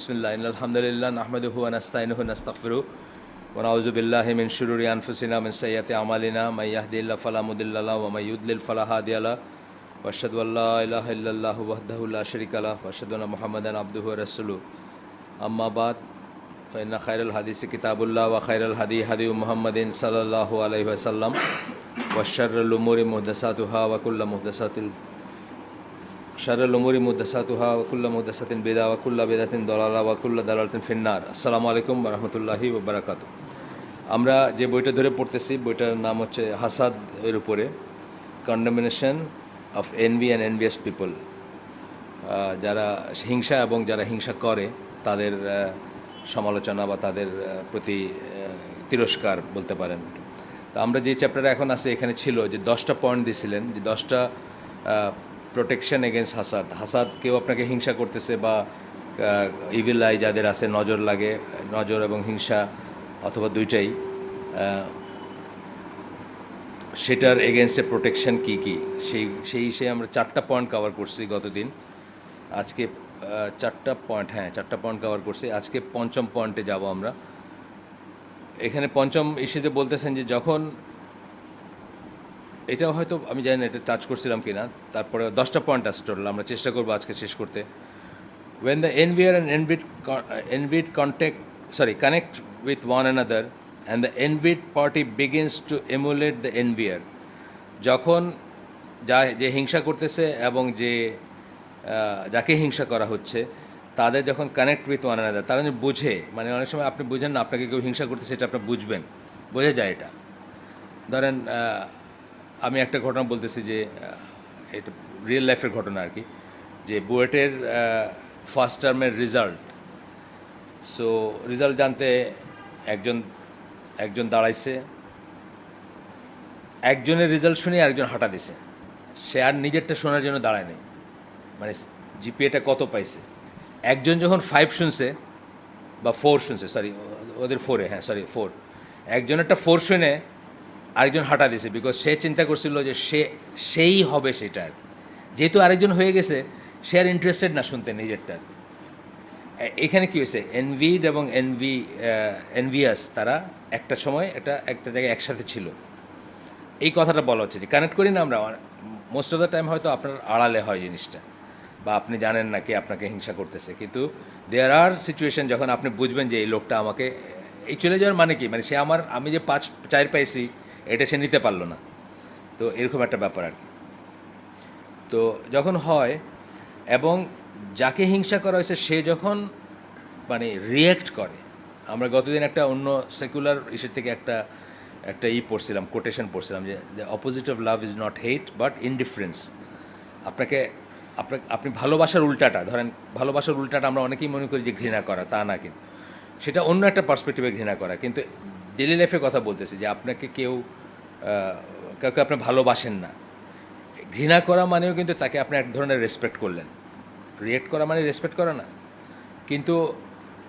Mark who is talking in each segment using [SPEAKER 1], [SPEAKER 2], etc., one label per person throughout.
[SPEAKER 1] বিসমিল্লাহ আলহামদুলিল্লাহ নাহমাদুহু ওয়া নাস্তাইনুহু নাস্তাগফিরুহু ওয়া নাউযু বিল্লাহি মিন শুরুরি আনফুসিনা মিন সাইয়্যাতি আমালিনা মান ইয়াহদিহিল্লাহু ফালা মুদিল্লা লাহু ওয়া মান ইউদ্লিল ফালা হাদিয়া লাহু ওয়া আশহাদু আল্লা ইলাহা ইল্লাল্লাহু ওয়াহদাহু লা শারীকা লাহু ওয়া আশহাদু আন্না মুহাম্মাদান আবদুহু ওয়া রাসূলুহু আম্মা বাদ ফাইন্না খায়রাল হাদিসি কিতাবুল্লাহ ওয়া খায়রাল হাদিয়ু মুহাম্মাদিন সাল্লাল্লাহু আলাইহি ওয়াসাল্লাম ওয়া শাররুল উমুরি মুহদাসাতুহা ওয়া কুল্লু মুহদাসাতুহা ওয়া কুল্লু মুহদাসাতিন বিদআহ ওয়া কুল্লু বিদআতিন দালালা ওয়া কুল্লু দালালাতিন ফিন্নার। আসসালামু আলাইকুম ওয়া রাহমাতুল্লাহি ওয়া বারাকাতুহু। আমরা যে বইটা ধরে পড়তেছি বইটার নাম হচ্ছে হাসাদ এর উপরে, condemnation of envy and envious people. যারা হিংসা এবং যারা হিংসা করে তাদের সমালোচনা বা তাদের প্রতি তিরস্কার বলতে পারেন। তো আমরা যে চ্যাপ্টারে এখন আছে এখানে ছিল যে 10টা পয়েন্ট দিয়েছিলেন, যে 10টা প্রোটেকশন এগেনস্ট হাসাদ। কেউ আপনাকে হিংসা করতেছে বা ইভিল আই যাদের আছে, নজর লাগে, নজর এবং হিংসা অথবা দুইটাই, সেটার এগেনস্টে প্রোটেকশন কী কী সেই আমরা 4টা পয়েন্ট কভার করছি গতদিন। আজকে 4টা পয়েন্ট কভার করছি। আজকে পঞ্চম পয়েন্টে যাব আমরা। এখানে পঞ্চম ইস্যুতে বলতেছেন যে যখন, এটাও হয়তো আমি জানি না এটা টাচ করছিলাম কিনা, তারপরে 10টা পয়েন্ট আছে টোটাল, আমরা চেষ্টা করবো আজকে শেষ করতে। when the envier and envied connect with one another and the envied party begins to emulate the envier, যখন যে হিংসা করতেছে এবং যাকে হিংসা করা হচ্ছে তাদের যখন কানেক্ট উইথ ওয়ান অ্যানাদার, তারা যদি বুঝে, মানে অনেক সময় আপনি বুঝেন না আপনাকে কেউ হিংসা করতেছে, এটা আপনি বুঝবেন, বোঝা যায় এটা। ধরেন আমি একটা ঘটনা বলতেছি, যে এটা রিয়েল লাইফের ঘটনা আর কি, যে বুয়েটের ফার্স্ট টার্মের রেজাল্ট জানতে একজন দাঁড়াইছে, একজনের রেজাল্ট শুনে আরেকজন হাঁটা দিছে, সে আর নিজেরটা শোনার জন্য দাঁড়ায় নেই, মানে জিপিএটা কত পাইছে। একজন যখন 5 শুনছে বা 4 শুনছে, ওদের 4 একজনেরটা 4 শুনে আরেকজন হাঁটা দিছে, বিকজ সে চিন্তা করছিল যে সেই হবে সেটা। যেহেতু আরেকজন হয়ে গেছে, সে আর ইন্টারেস্টেড না শুনতে নিজেরটা। এখানে কী হয়েছে, এনভিড এবং এনভিয়াস তারা একটা সময় একটা জায়গায় একসাথে ছিল। এই কথাটা বলা হচ্ছে, যে কানেক্ট করি না আমরা মোস্ট অফ দ্য টাইম, হয়তো আপনার আড়ালে হয় জিনিসটা, বা আপনি জানেন না কে আপনাকে হিংসা করতেছে, কিন্তু দেয়ার আর সিচুয়েশন যখন আপনি বুঝবেন যে এই লোকটা আমাকে, এই চলে যাওয়ার মানে কি, মানে সে আমি যে 4 পাইছি এটা সে নিতে পারলো না, তো এরকম একটা ব্যাপার আর কি। তো যখন হয় এবং যাকে হিংসা করা হয়েছে সে যখন মানে রিয়্যাক্ট করে, আমরা গতদিন একটা অন্য সেকুলার ইস্যু থেকে একটা কোটেশন পড়ছিলাম, যে opposite of love is not hate but indifference. আপনি ভালোবাসার উল্টাটা, ধরেন ভালোবাসার উল্টাটা আমরা অনেকেই মনে করি যে ঘৃণা করা, তা না, কিন্তু সেটা অন্য একটা পার্সপেক্টিভে ঘৃণা করা। কিন্তু ডেলি লাইফে কথা বলতেছি, যে আপনাকে কাউকে আপনি ভালোবাসেন না, ঘৃণা করা মানেও কিন্তু তাকে আপনি এক ধরনের রেসপেক্ট করলেন। রিয়েক্ট করা মানে রেসপেক্ট করা না। কিন্তু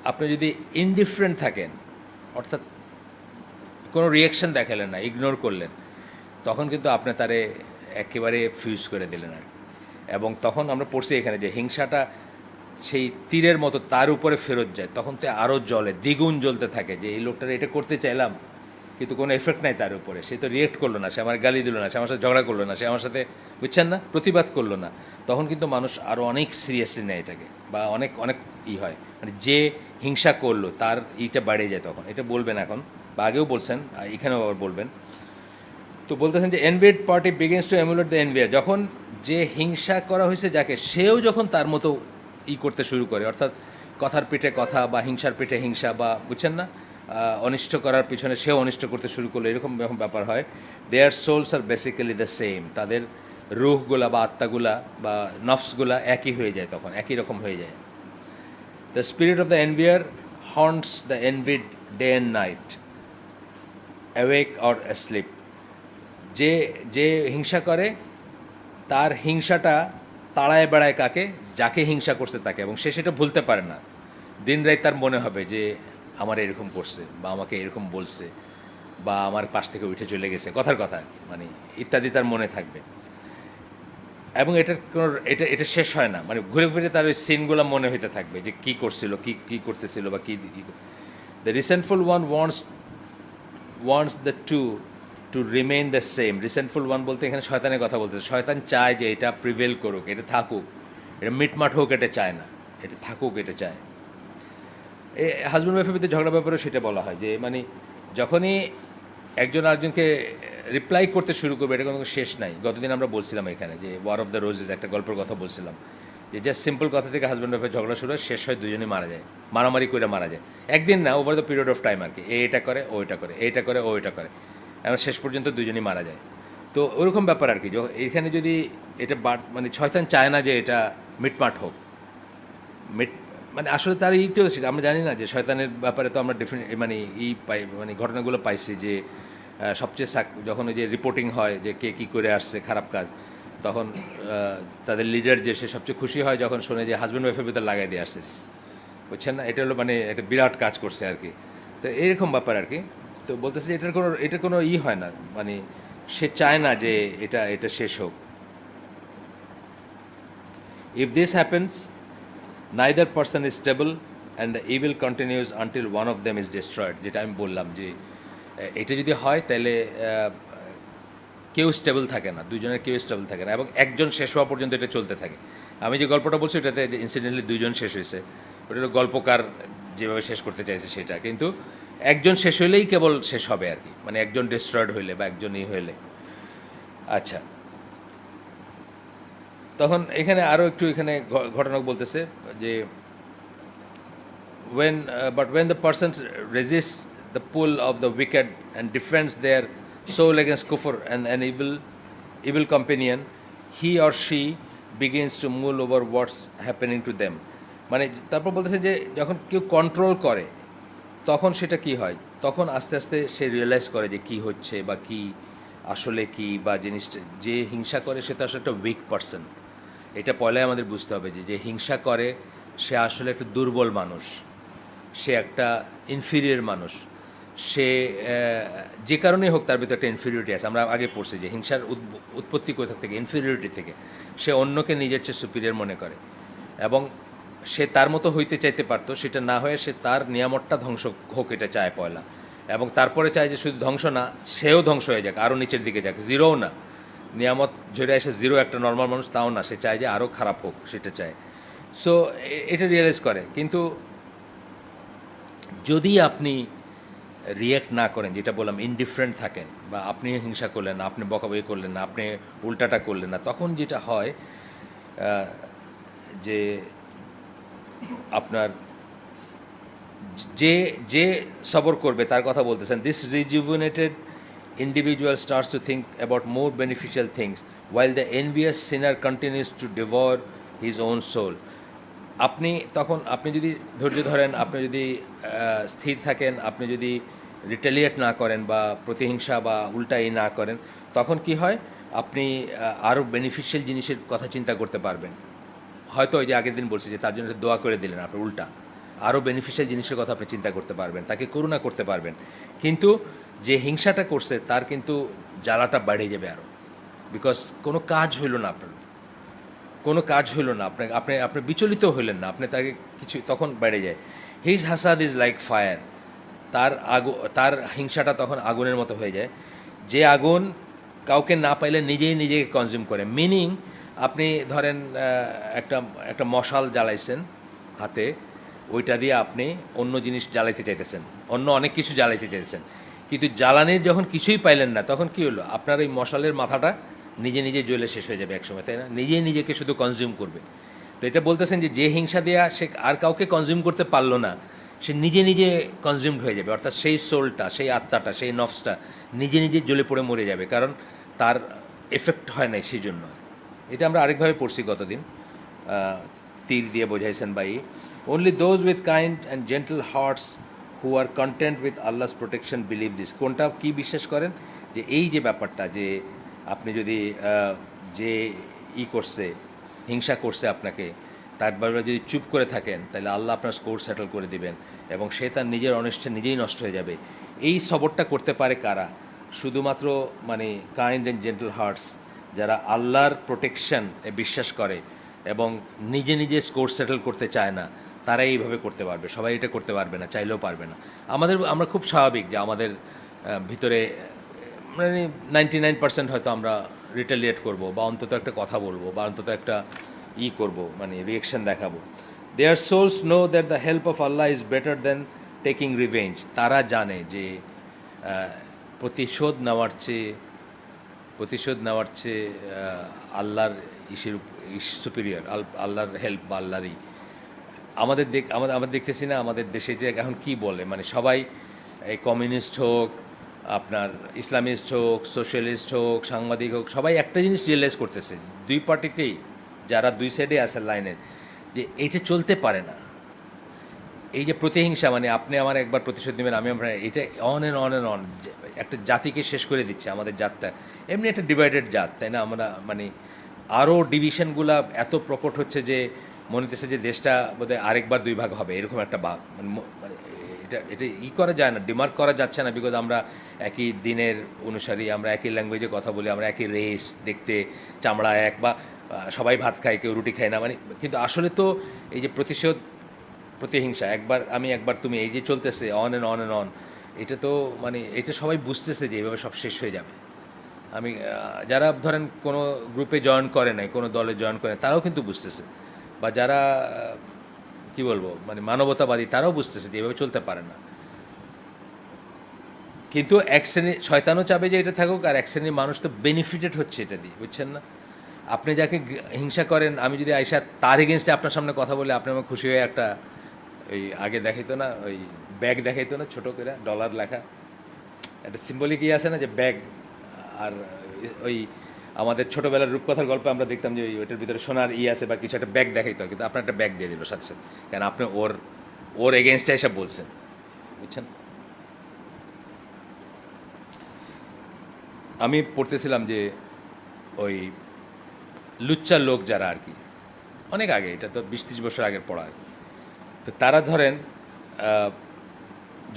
[SPEAKER 1] আপনি যদি ইনডিফারেন্ট থাকেন, অর্থাৎ কোনো রিয়েকশন দেখালেন না, ইগনোর করলেন, তখন কিন্তু আপনি তারে একেবারে ফিউজ করে দিলেন আর। এবং তখন আমরা পড়ছি এখানে যে হিংসাটা সেই তীরের মতো তার উপরে ফেরত যায়, তখন তো আরও জ্বলে, দ্বিগুণ জ্বলতে থাকে, যে এই লোকটার এটা করতে চাইলাম কিন্তু কোনো এফেক্ট নাই তার উপরে, সে তো রিয়েক্ট করলো না, সে আমার গালি দিল না, সে আমার সাথে ঝগড়া করলো না, সে আমার সাথে, বুঝছেন না, প্রতিবাদ করলো না। তখন কিন্তু মানুষ আরও অনেক সিরিয়াসলি নেয় এটাকে, বা অনেক হয়, মানে যে হিংসা করলো তার এইটা বাড়ে যায় তখন। এটা বলবেন এখন, বা আগেও বলছেন, এখানেও আবার বলবেন। তো বলতেছেন যে envied party begins to emulate the envier, যখন যে হিংসা করা হয়েছে যাকে, সেও যখন তার মতো করতে শুরু করে, অর্থাৎ কথার পিঠে কথা বা হিংসার পিঠে হিংসা, বা বুঝছেন না, অনিষ্ট করার পিছনে সেও অনিষ্ট করতে শুরু করলো, এরকম ব্যাপার হয়। Their souls are basically the same, তাদের রুহগুলা বা আত্মাগুলা বা নফসগুলা একই হয়ে যায়, তখন একই রকম হয়ে যায়। The spirit of the envier haunts the envied day and night, awake or asleep. যে হিংসা করে তার হিংসাটা তাড়ায় বেড়ায় কাকে, যাকে হিংসা করছে তাকে, এবং সে সেটা ভুলতে পারে না। দিন রাত তার মনে হবে যে আমার এরকম করছে, বা আমাকে এরকম বলছে, বা আমার পাশ থেকে উঠে চলে গেছে, কথার কথা মানে ইত্যাদি তার মনে থাকবে। এবং এটার কোনো এটা শেষ হয় না, মানে ঘুরে ফিরে তার ওই সিনগুলো মনে হইতে থাকবে যে কী করছিল, কী করতেছিল বা কী। The resentful one wants the to remain the same. Resentful one বলতে এখানে শয়তানের কথা বলতেছে। শয়তান চায় যে এটা প্রিভেল করুক, এটা থাকুক, এটা মিটমাট হোক, এটা চায় না, এটা থাকুক, এটা চায়। এই হাজব্যান্ড ওয়াইফের ভিতরে ঝগড়া ব্যাপারেও সেটা বলা হয় যে মানে যখনই একজন আরেকজনকে রিপ্লাই করতে শুরু করবে, এটা কোনো শেষ নাই। গতদিন আমরা বলছিলাম এখানে যে ওয়ার অফ দ্য রোজেস একটা গল্পের কথা বলছিলাম, যে জাস্ট সিম্পল কথা থেকে হাজব্যান্ড ওয়াইফের ঝগড়া শুরু হয়, শেষ হয় দুজনেই মারা যায়, মারামারি করে মারা যায়। একদিন না, over the period of time আর কি। এটা করে ও এটা করে, এইটা করে ও এটা করে, এবং শেষ পর্যন্ত দুজনেই মারা যায়। তো ওরকম ব্যাপার আর কি। এখানে যদি এটা মানে শয়তান চায় না যে এটা মিটমাট হোক, মানে আসলে তার এইটাও সেটা আমরা জানি না যে শয়তানের ব্যাপারে তো আমরা মানে মানে ঘটনাগুলো পাইছি যে সবচেয়ে যখন ওই যে রিপোর্টিং হয় যে কে কী করে আসছে খারাপ কাজ, তখন তাদের লিডার যে সে সবচেয়ে খুশি হয় যখন শোনে যে হাজব্যান্ড ওয়াইফের ভিতরে লাগাই দিয়ে আসছে, বুঝছেন না? এটা হলো মানে একটা বিরাট কাজ করছে আর কি। তো এরকম ব্যাপার আর কি। তো বলতেছে এটার কোনো হয় না, মানে সে চায় না যে এটা শেষ হোক। If this happens, neither person is stable and the evil continues until one of them is destroyed। যেটা আমি বললাম যে এটা যদি হয় তাহলে কেউ স্টেবল থাকে না, দুজনের কেউ স্টেবল থাকে না, এবং একজন শেষ হওয়া পর্যন্ত এটা চলতে থাকে। আমি যে গল্পটা বলছি এটাতে ইনসিডেন্টলি দুজন শেষ হয়েছে, ওটা হলো গল্পকার যেভাবে শেষ করতে চাইছে সেটা, কিন্তু একজন শেষ হইলেই কেবল শেষ হবে আর কি, মানে একজন ডিস্ট্রয়েড হইলে বা একজন হইলে। আচ্ছা, তখন এখানে আরও একটু এখানে ঘটনা বলতেছে যে when the person resists the pull of the wicked and defends their soul against kufr and an evil companion, he or she begins to mull over what's happening to them। মানে তারপর বলতেছে যে যখন কেউ কন্ট্রোল করে তখন সেটা কি হয়, তখন আস্তে আস্তে সে রিয়েলাইজ করে যে কি হচ্ছে বা কি আসলে কি, বা জিনিসটা যে হিংসা করে সে তো আসলে একটা উইক পারসন। এটা পয়লাই আমাদের বুঝতে হবে যে যে হিংসা করে সে আসলে একটা দুর্বল মানুষ, সে একটা ইনফিরিয়র মানুষ। সে যে কারণেই হোক তার ভিতরে একটা ইনফিরিয়রিটি আছে। আমরা আগে পড়ছি যে হিংসার উৎপত্তি কোথা থেকে, ইনফিরিয়রিটি থেকে। সে অন্যকে নিজের চেয়ে সুপিরিয়র মনে করে, এবং সে তার মতো হইতে চাইতে পারতো, সেটা না হয়ে সে তার নিয়ামতটা ধ্বংস হোক এটা চায় পয়লা, এবং তারপরে চায় যে শুধু ধ্বংস না, সেও ধ্বংস হয়ে যাক, আরও নিচের দিকে যাক, জিরোও না, নিয়ামত ঝরে এসে জিরো একটা নর্মাল মানুষ তাও না, সে চায় যে আরও খারাপ হোক, সেটা চায়। সো এটা রিয়েলাইজ করে। কিন্তু যদি আপনি রিয়্যাক্ট না করেন, যেটা বললাম ইনডিফারেন্ট থাকেন, বা আপনি হিংসা করলেন না, আপনি বকাবকি করলেন না, আপনি উল্টাটা করলেন না, তখন যেটা হয় যে আপনার যে যে সবর করবে তার কথা বলতেছেন। This rejuvenated individual starts to think about more beneficial things while the envious sinner continues to devour his own soul. আপনি যদি ধৈর্য ধরেন, আপনি যদি স্থির থাকেন, আপনি যদি রিটেলিয়েট না করেন বা প্রতিহিংসা বা উল্টাই না করেন, তখন কি হয়, আপনি আরও বেনিফিশিয়াল জিনিসের কথা চিন্তা করতে পারবেন। হয়তো ওই যে আগের দিন বলছি যে তার জন্য দোয়া করে দিলেন, আপনার উল্টা আরও বেনিফিশিয়াল জিনিসের কথা আপনি চিন্তা করতে পারবেন, তাকে করুণা করতে পারবেন। কিন্তু যে হিংসাটা করছে তার কিন্তু জ্বালাটা বেড়ে যাবে আরও, বিকজ কোনো কাজ হইল না, কোনো কাজ হইল না, আপনি বিচলিত হইলেন না, আপনি তাকে কিছু, তখন বেড়ে যায়। হিজ হাসাদ ইজ লাইক ফায়ার। তার হিংসাটা তখন আগুনের মতো হয়ে যায়, যে আগুন কাউকে না পাইলে নিজেই নিজেকে কনজিউম করে। মিনিং, আপনি ধরেন একটা মশাল জ্বালাইছেন হাতে, ওইটা দিয়ে আপনি অন্য জিনিস জ্বালাইতে চাইতেছেন, অন্য অনেক কিছু জ্বালাইতে চাইতেছেন, কিন্তু জ্বালানির যখন কিছুই পাইলেন না, তখন কী হলো, আপনার ওই মশালের মাথাটা নিজে নিজে জ্বলে শেষ হয়ে যাবে একসময়, তাই না? নিজেই নিজেকে শুধু কনজিউম করবে। তো এটা বলতেছেন যে হিংসা দেওয়া সে আর কাউকে কনজিউম করতে পারলো না, সে নিজে নিজে কনজিউমড হয়ে যাবে, অর্থাৎ সেই সোলটা, সেই আত্মাটা, সেই নফসটা নিজে নিজে জ্বলে পড়ে মরে যাবে, কারণ তার এফেক্ট হয় নাই সেই জন্য। এটা আমরা আরেকভাবে পড়ছি গতদিন, তীর দিয়ে বোঝাইছেন ভাই। Only those with kind and gentle hearts who are content with Allah's protection believe this. কোনটা কি বিশ্বাস করেন, যে এই যে ব্যাপারটা, যে আপনি যদি যে করছে, হিংসা করছে আপনাকে, তার ব্যাপারে যদি চুপ করে থাকেন, তাহলে আল্লাহ আপনার স্কোর সেটেল করে দিবেন, এবং সে তার নিজের অনিষ্টে নিজেই নষ্ট হয়ে যাবে। এই সবরটা করতে পারে কারা? শুধুমাত্র মানে কাইন্ড অ্যান্ড জেন্টল হার্টস, যারা আল্লাহর প্রোটেকশন বিশ্বাস করে এবং নিজে নিজে স্কোর সেটেল করতে চায় না, তারা এইভাবে করতে পারবে। সবাই এটা করতে পারবে না, চাইলেও পারবে না। আমরা খুব স্বাভাবিক যে আমাদের ভিতরে মানে 99% হয়তো আমরা রিটালিয়েট করব, বা অন্তত একটা কথা বলবো, বা অন্তত একটা করব, মানে রিয়েকশন দেখাবো। Their souls know that the help of Allah is better than taking revenge. তারা জানে যে প্রতিশোধ নেওয়ার চেয়ে আল্লাহর সুপিরিয়র, আল্লাহর হেল্প বা আল্লাহরই। আমরা দেখতেছি না আমাদের দেশে যে এখন কি বলে, মানে সবাই এই কমিউনিস্ট হোক, আপনার ইসলামিস্ট হোক, সোশ্যালিস্ট হোক, সাংবাদিক হোক, সবাই একটা জিনিস রিয়েলাইজ করতেছে, দুই পার্টিতেই যারা দুই সাইডে আছে লাইনের, যে এইটা চলতে পারে না। এই যে প্রতিহিংসা, মানে আপনি আমার একবার প্রতিশোধ নেবেন, আমি আমরা, এটা অন অ্যান্ড অন একটা জাতিকে শেষ করে দিচ্ছে। আমাদের জাতটা এমনি একটা ডিভাইডেড জাত, তাই না? আমরা মানে আরও ডিভিশনগুলা এত প্রকট হচ্ছে যে মনে হচ্ছে যে দেশটা বোধহয় আরেকবার দুই ভাগ হবে, এরকম একটা ভাগ। মানে এটা করা যায় না, ডিমার্ক করা যাচ্ছে না, বিকজ আমরা একই দিনের অনুসারী, আমরা একই ল্যাঙ্গুয়েজে কথা বলি, আমরা একই রেস, দেখতে চামড়া এক, বা সবাই ভাত খায়, কেউ রুটি খায় না, মানে। কিন্তু আসলে তো এই যে প্রতিহিংসা, একবার আমি একবার তুমি, এই যে চলতেছে অন অ্যান্ড অন, এটা তো মানে এটা সবাই বুঝতেছে যে এইভাবে সব শেষ হয়ে যাবে। আমি যারা ধরেন কোনো গ্রুপে জয়েন করে নাই, কোনো দলে জয়েন করে, তারাও কিন্তু বুঝতেছে, বা যারা কি বলবো মানে মানবতাবাদী, তারাও বুঝতেছে যে এভাবে চলতে পারে না। কিন্তু এক শ্রেণীর শয়তানও চাবে যে এটা থাকুক, আর এক শ্রেণীর মানুষ তো বেনিফিটেড হচ্ছে এটা দিয়ে, বুঝছেন না? আপনি যাকে হিংসা করেন, আমি যদি আইসা তার এগেনস্টে আপনার সামনে কথা বলে, আপনি আমার খুশি হয়ে একটা ওই আগে দেখাইতো না, ওই ব্যাগ দেখাইতো না ছোটো করে ডলার লেখা, একটা সিম্বলিক আছে না, যে ব্যাগ। আর ওই আমাদের ছোটোবেলার রূপকথার গল্পে আমরা দেখতাম যে ওইটার ভিতরে সোনার আছে বা কিছু একটা ব্যাগ দেখাইতো, কিন্তু আপনার একটা ব্যাগ দিয়ে দিল সাথে সাথে, কেন আপনি ওর এগেনস্টে এসব বলছেন, বুঝছেন? আমি পড়তেছিলাম যে ওই লুচ্চা লোক যারা আর কি, অনেক আগে, এটা তো 20-30 বছর আগের পড়া আর কি। তো তারা ধরেন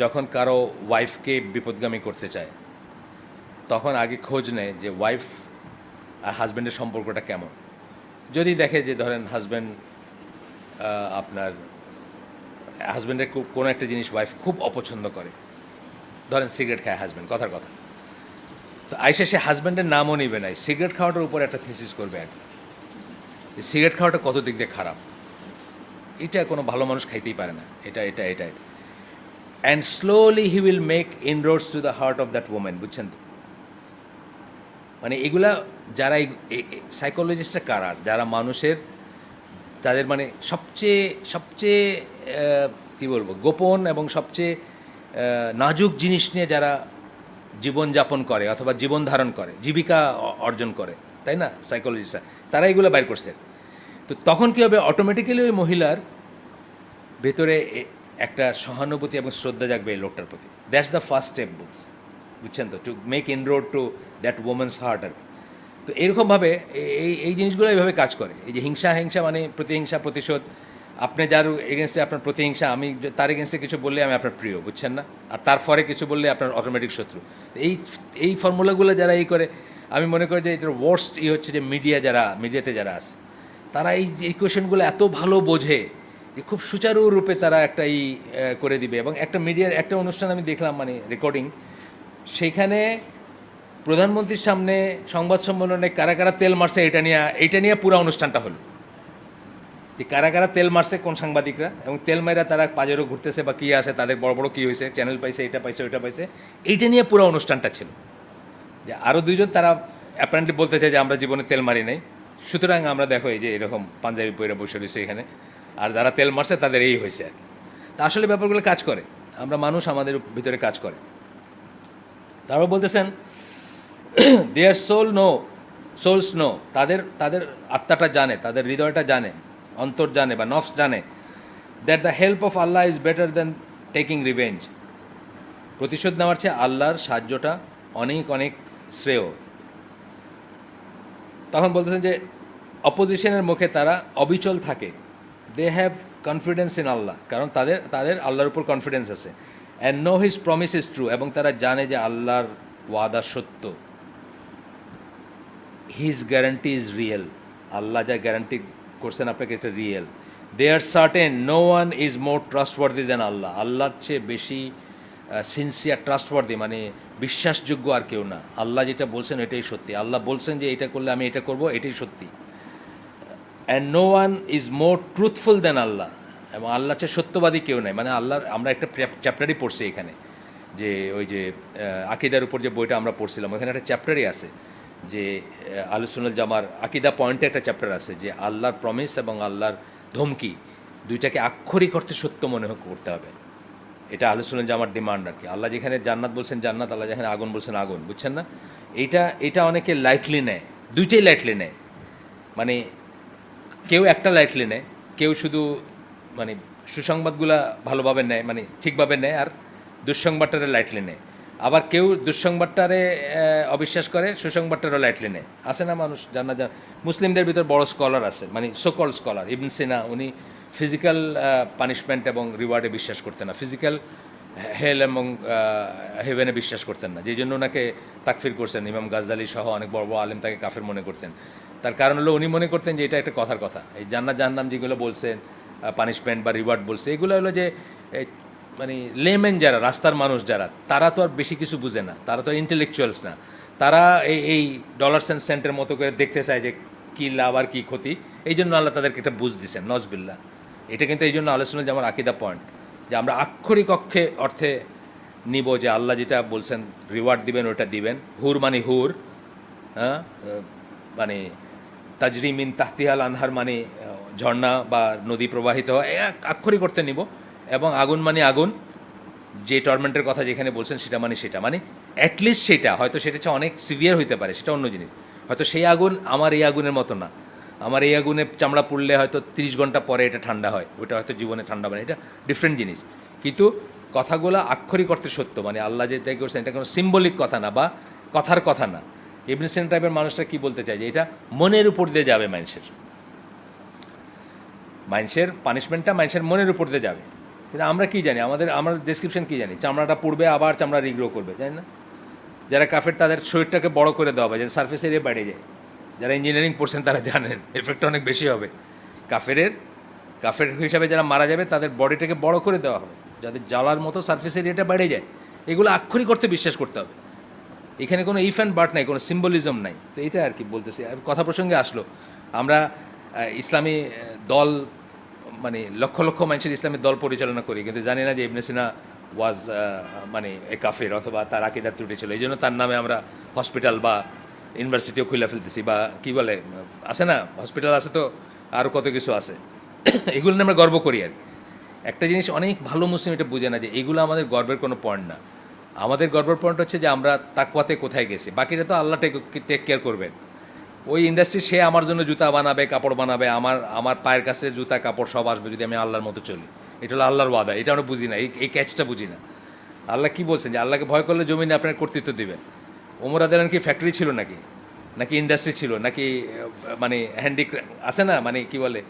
[SPEAKER 1] যখন কারো ওয়াইফকে বিপদগামী করতে চায়, তখন আগে খোঁজ নেয় যে ওয়াইফ আর হাজব্যান্ডের সম্পর্কটা কেমন। যদি দেখে যে ধরেন আপনার হাজব্যান্ডের কোনো একটা জিনিস ওয়াইফ খুব অপছন্দ করে, ধরেন সিগারেট খায় হাজব্যান্ড, কথার কথা, তো আইসা সে হাজব্যান্ডের নামও নিবে না, সিগারেট খাওয়াটার উপর একটা থিসিস করবে আর কি, সিগারেট খাওয়াটা কত দিক দিয়ে খারাপ, এটা কোনো ভালো মানুষ খাইতেই পারে না, এটা and slowly he will make inroads to the heart of that women, বুঝছেন তো? মানে এগুলা যারা সাইকোলজিস্টরা কারা, যারা মানুষের তাদের মানে সবচেয়ে কী বলবো গোপন এবং সবচেয়ে নাজুক জিনিস নিয়ে যারা জীবনযাপন করে অথবা জীবন ধারণ করে, জীবিকা অর্জন করে, তাই না? সাইকোলজিস্টরা তারা এগুলো বাইর করছে। তো তখন কী হবে, অটোমেটিক্যালি ওই মহিলার ভেতরে একটা সহানুভূতি এবং শ্রদ্ধা জাগবে এই লোকটার প্রতি। দ্যাটস দ্য ফার্স্ট স্টেপ, বুঝছেন তো, to make inroad to that women's heart আর কি। তো এরকমভাবে এই জিনিসগুলো এইভাবে কাজ করে। এই যে হিংসা মানে প্রতিহিংসা, প্রতিশোধ, আপনি যার এগেনস্টে আপনার প্রতিহিংসা, আমি তার এগেনস্টে কিছু বললে আমি আপনার প্রিয়, বুঝছেন না? আর তারপরে কিছু বললে আপনার অটোমেটিক শত্রু। এই ফর্মুলাগুলো যারা করে, আমি মনে করি যে এটার ওয়ার্স্ট হচ্ছে যে মিডিয়াতে যারা আছে, তারা এই কোয়েশনগুলো এত ভালো বোঝে যে খুব সুচারুরূপে তারা একটা করে দিবে। এবং একটা মিডিয়ার একটা অনুষ্ঠান আমি দেখলাম, মানে রেকর্ডিং, সেইখানে প্রধানমন্ত্রীর সামনে সংবাদ সম্মেলনে কারা কারা তেল মারছে এইটা নিয়ে পুরো অনুষ্ঠানটা হলো, যে কারা কারা তেল মারছে কোন সাংবাদিকরা, এবং তেল মাইরা তারা পাজেরও ঘুরতেছে বা কী আছে, তাদের বড় বড় কী হয়েছে, চ্যানেল পাইছে, এটা পাইছে, ওইটা পাইছে, এইটা নিয়ে পুরো অনুষ্ঠানটা ছিল। যে আরও দুইজন তারা অ্যাপারেন্টলি বলতে চায় যে আমরা জীবনে তেল মারি নাই, সুতরাং আমরা দেখো এই যে এরকম পাঞ্জাবি পরে বসে রয়েছে এখানে, আর যারা তেল মারছে তাদের এই হয়েছে আর কি। তা আসলে ব্যাপারগুলো কাজ করে, আমরা মানুষ, আমাদের ভিতরে কাজ করে। তারপর বলতেছেন দেয়ার সোলস নো, তাদের আত্মাটা জানে, তাদের হৃদয়টা জানে, অন্তর জানে বা নফস জানে, that the help of Allah is better than taking revenge. প্রতিশোধ নেওয়ার চেয়ে আল্লাহর সাহায্যটা অনেক অনেক শ্রেয়। তখন বলতেছেন যে অপোজিশনের মুখে তারা অবিচল থাকে, they have confidence in Allah, কারণ তাদের আল্লাহর উপর কনফিডেন্স আছে, and know his promise is true, এবং তারা জানে যে আল্লাহর ওয়াদা সত্য। His guarantee is real. আল্লাহ যা গ্যারান্টি করছেন আপনাকে, এটা real. They are certain no one is more trustworthy than Allah. আল্লাহর চেয়ে বেশি সিনসিয়ার ট্রাস্টওয়ার্দি মানে বিশ্বাসযোগ্য আর কেউ না। আল্লাহ যেটা বলছেন এটাই সত্যি। আল্লাহ বলছেন যে এটা করলে আমি এটা করব, এটাই সত্যি। And no one is more truthful than Allah. এবং আল্লাহর চেয়ে সত্যবাদী কেউ নাই। মানে আল্লাহর, আমরা একটা চ্যাপ্টারই পড়ছি এখানে, যে ওই যে আকিদার উপর যে বইটা আমরা পড়ছিলাম, ওখানে একটা চ্যাপ্টারই আছে যে আহলুস সুন্নাত জামার আকিদা পয়েন্টে একটা চ্যাপ্টার আছে যে আল্লাহর প্রমিস এবং আল্লাহর ধমকি দুইটাকে আক্ষরিক অর্থে সত্য মনে করতে হবে। এটা আহলুস সুন্নাত জামার ডিমান্ড আর কি। আল্লাহ যেখানে জান্নাত বলছেন জান্নাত, আল্লাহ যেখানে আগুন বলছেন আগুন, বুঝছেন না? এটা অনেকে লাইটলি নেয়, দুইটাই লাইটলি নেয়। মানে কেউ একটা লাইটলি নেয়, কেউ শুধু মানে সুসংবাদগুলা ভালোভাবে নেয়, মানে ঠিকভাবে নেয়, আর দুঃসংবাদটারে লাইটলি নেয়। আবার কেউ দুঃসংবাদটারে অবিশ্বাস করে, সুসংবাদটারও লাইটলি নেয়। আছে না মানুষ? মুসলিমদের ভিতর বড় স্কলার আছে, মানে সোকল স্কলার ইবন সিনা, উনি ফিজিক্যাল পানিশমেন্ট এবং রিওয়ার্ডে বিশ্বাস করতেন না, ফিজিক্যাল হেল এবং হেভেনে বিশ্বাস করতেন না, যেই জন্য ওনাকে তাকফির করছেন। ইমাম গাজ্জালি সহ অনেক বড় বড় আলেম তাকে কাফের মনে করতেন। তার কারণ হলো উনি মনে করতেন যে এটা একটা কথার কথা। এই জান্নাত জাহান্নাম যেগুলো বলছেন, পানিশমেন্ট বা রিওয়ার্ড বলছে, এগুলো হলো যে মানে লেমেন যারা, রাস্তার মানুষ যারা, তারা তো আর বেশি কিছু বুঝে না, তারা তো ইন্টেলেকচুয়ালস না। তারা এই ডলার সেন্টের মতো করে দেখতে চায় যে কী লাভ আর কী ক্ষতি। এই জন্য আল্লাহ তাদেরকে একটা বুঝ দিচ্ছেন, নজবিল্লাহ। এটা কিন্তু এই জন্য আলোচনা যে আমার আকিদা পয়েন্ট, যে আমরা আক্ষরিক অর্থে নিব যে আল্লাহ যেটা বলছেন রিওয়ার্ড দিবেন ওটা দিবেন। হুর মানে হুর, হ্যাঁ, মানে তাজরিমিন তাহতিহাল আনহার মানে ঝর্ণা বা নদী প্রবাহিত হয়, আক্ষরিক অর্থে নিব। এবং আগুন মানে আগুন, যে টর্মেন্টের কথা যেখানে বলছেন সেটা মানে সেটা, মানে অ্যাটলিস্ট সেটা, হয়তো সেটা হচ্ছে অনেক সিভিয়ার হইতে পারে, সেটা অন্য জিনিস। হয়তো সেই আগুন আমার এই আগুনের মতো না। আমার এই আগুনে চামড়া পুড়লে হয়তো 30 ঘন্টা পরে এটা ঠান্ডা হয়, ওটা হয়তো জীবনে ঠান্ডা মানে, এটা ডিফারেন্ট জিনিস। কিন্তু কথাগুলো আক্ষরিক অর্থে সত্য, মানে আল্লাহ যেটা করছেন এটা কোনো সিম্বলিক কথা না বা কথার কথা না। ইবনে সিনা টাইপের মানুষটা কি বলতে চায় যে এটা মনের উপর দিয়ে যাবে, মানুষের পানিশমেন্টটা মানুষের মনের উপর দিয়ে যাবে। কিন্তু আমরা কি জানি, আমার ডেসক্রিপশন কি জানি, চামড়াটা পুড়বে আবার চামড়া রিগ্রো করবে, জানি না? যারা কাফের তাদের শরীরটাকে বড় করে দেওয়া হবে, যাতে সার্ফেস এরিয়া বেড়ে যায়। যারা ইঞ্জিনিয়ারিং পড়ছেন তারা জানেন এফেক্টটা অনেক বেশি হবে। কাফের হিসাবে যারা মারা যাবে তাদের বডিটাকে বড় করে দেওয়া হবে, যাদের জ্বালার মতো সার্ফেস এরিয়াটা বেড়ে যায়। এগুলো আক্ষরিক করতে বিশ্বাস করতে হবে। এখানে কোনো ইফ অ্যান্ড বাট নাই, কোনো সিম্বলিজম নাই। তো এটা আর কি বলতেছি। আর কথা প্রসঙ্গে আসলো, আমরা ইসলামী দল, মানে লক্ষ লক্ষ মানুষের ইসলামী দল পরিচালনা করি, কিন্তু জানি না যে ইবনে সিনা ওয়াজ মানে এ কাফের, অথবা তার আকিদার ত্রুটি ছিল। এই জন্য তার নামে আমরা হসপিটাল বা ইউনিভার্সিটিও খুলে ফেলতেছি, বা কি বলে আছে না, হসপিটাল আছে, তো আরও কত কিছু আছে। এগুলো নিয়ে আমরা গর্ব করি আর কি। একটা জিনিস অনেক ভালো মুসলিম এটা বুঝে না, যে এগুলো আমাদের গর্বের কোনো পয়েন্ট না। আমাদের গর্বের পয়েন্ট হচ্ছে যে আমরা তাকওয়াতে কোথায় গেছি, বাকিটা তো আল্লাহ টেক কেয়ার করবেন। ওই ইন্ডাস্ট্রি সে আমার জন্য জুতা বানাবে, কাপড় বানাবে, আমার পায়ের কাছে জুতা কাপড় সব আসবে যদি আমি আল্লাহর মতো চলি। এটা হলো আল্লাহর ওয়াদা। এটা আমরা বুঝি না, এই ক্যাচটা বুঝি না। আল্লাহ কি বলছেন যে আল্লাহকে ভয় করলে জমিনে আপনার কর্তৃত্ব দিবেন। ওমর রাদিয়াল্লাহু কি ফ্যাক্টরি ছিল নাকি ইন্ডাস্ট্রি ছিল, নাকি মানে হ্যান্ডিক্রাফট আছে না, মানে কি বলে,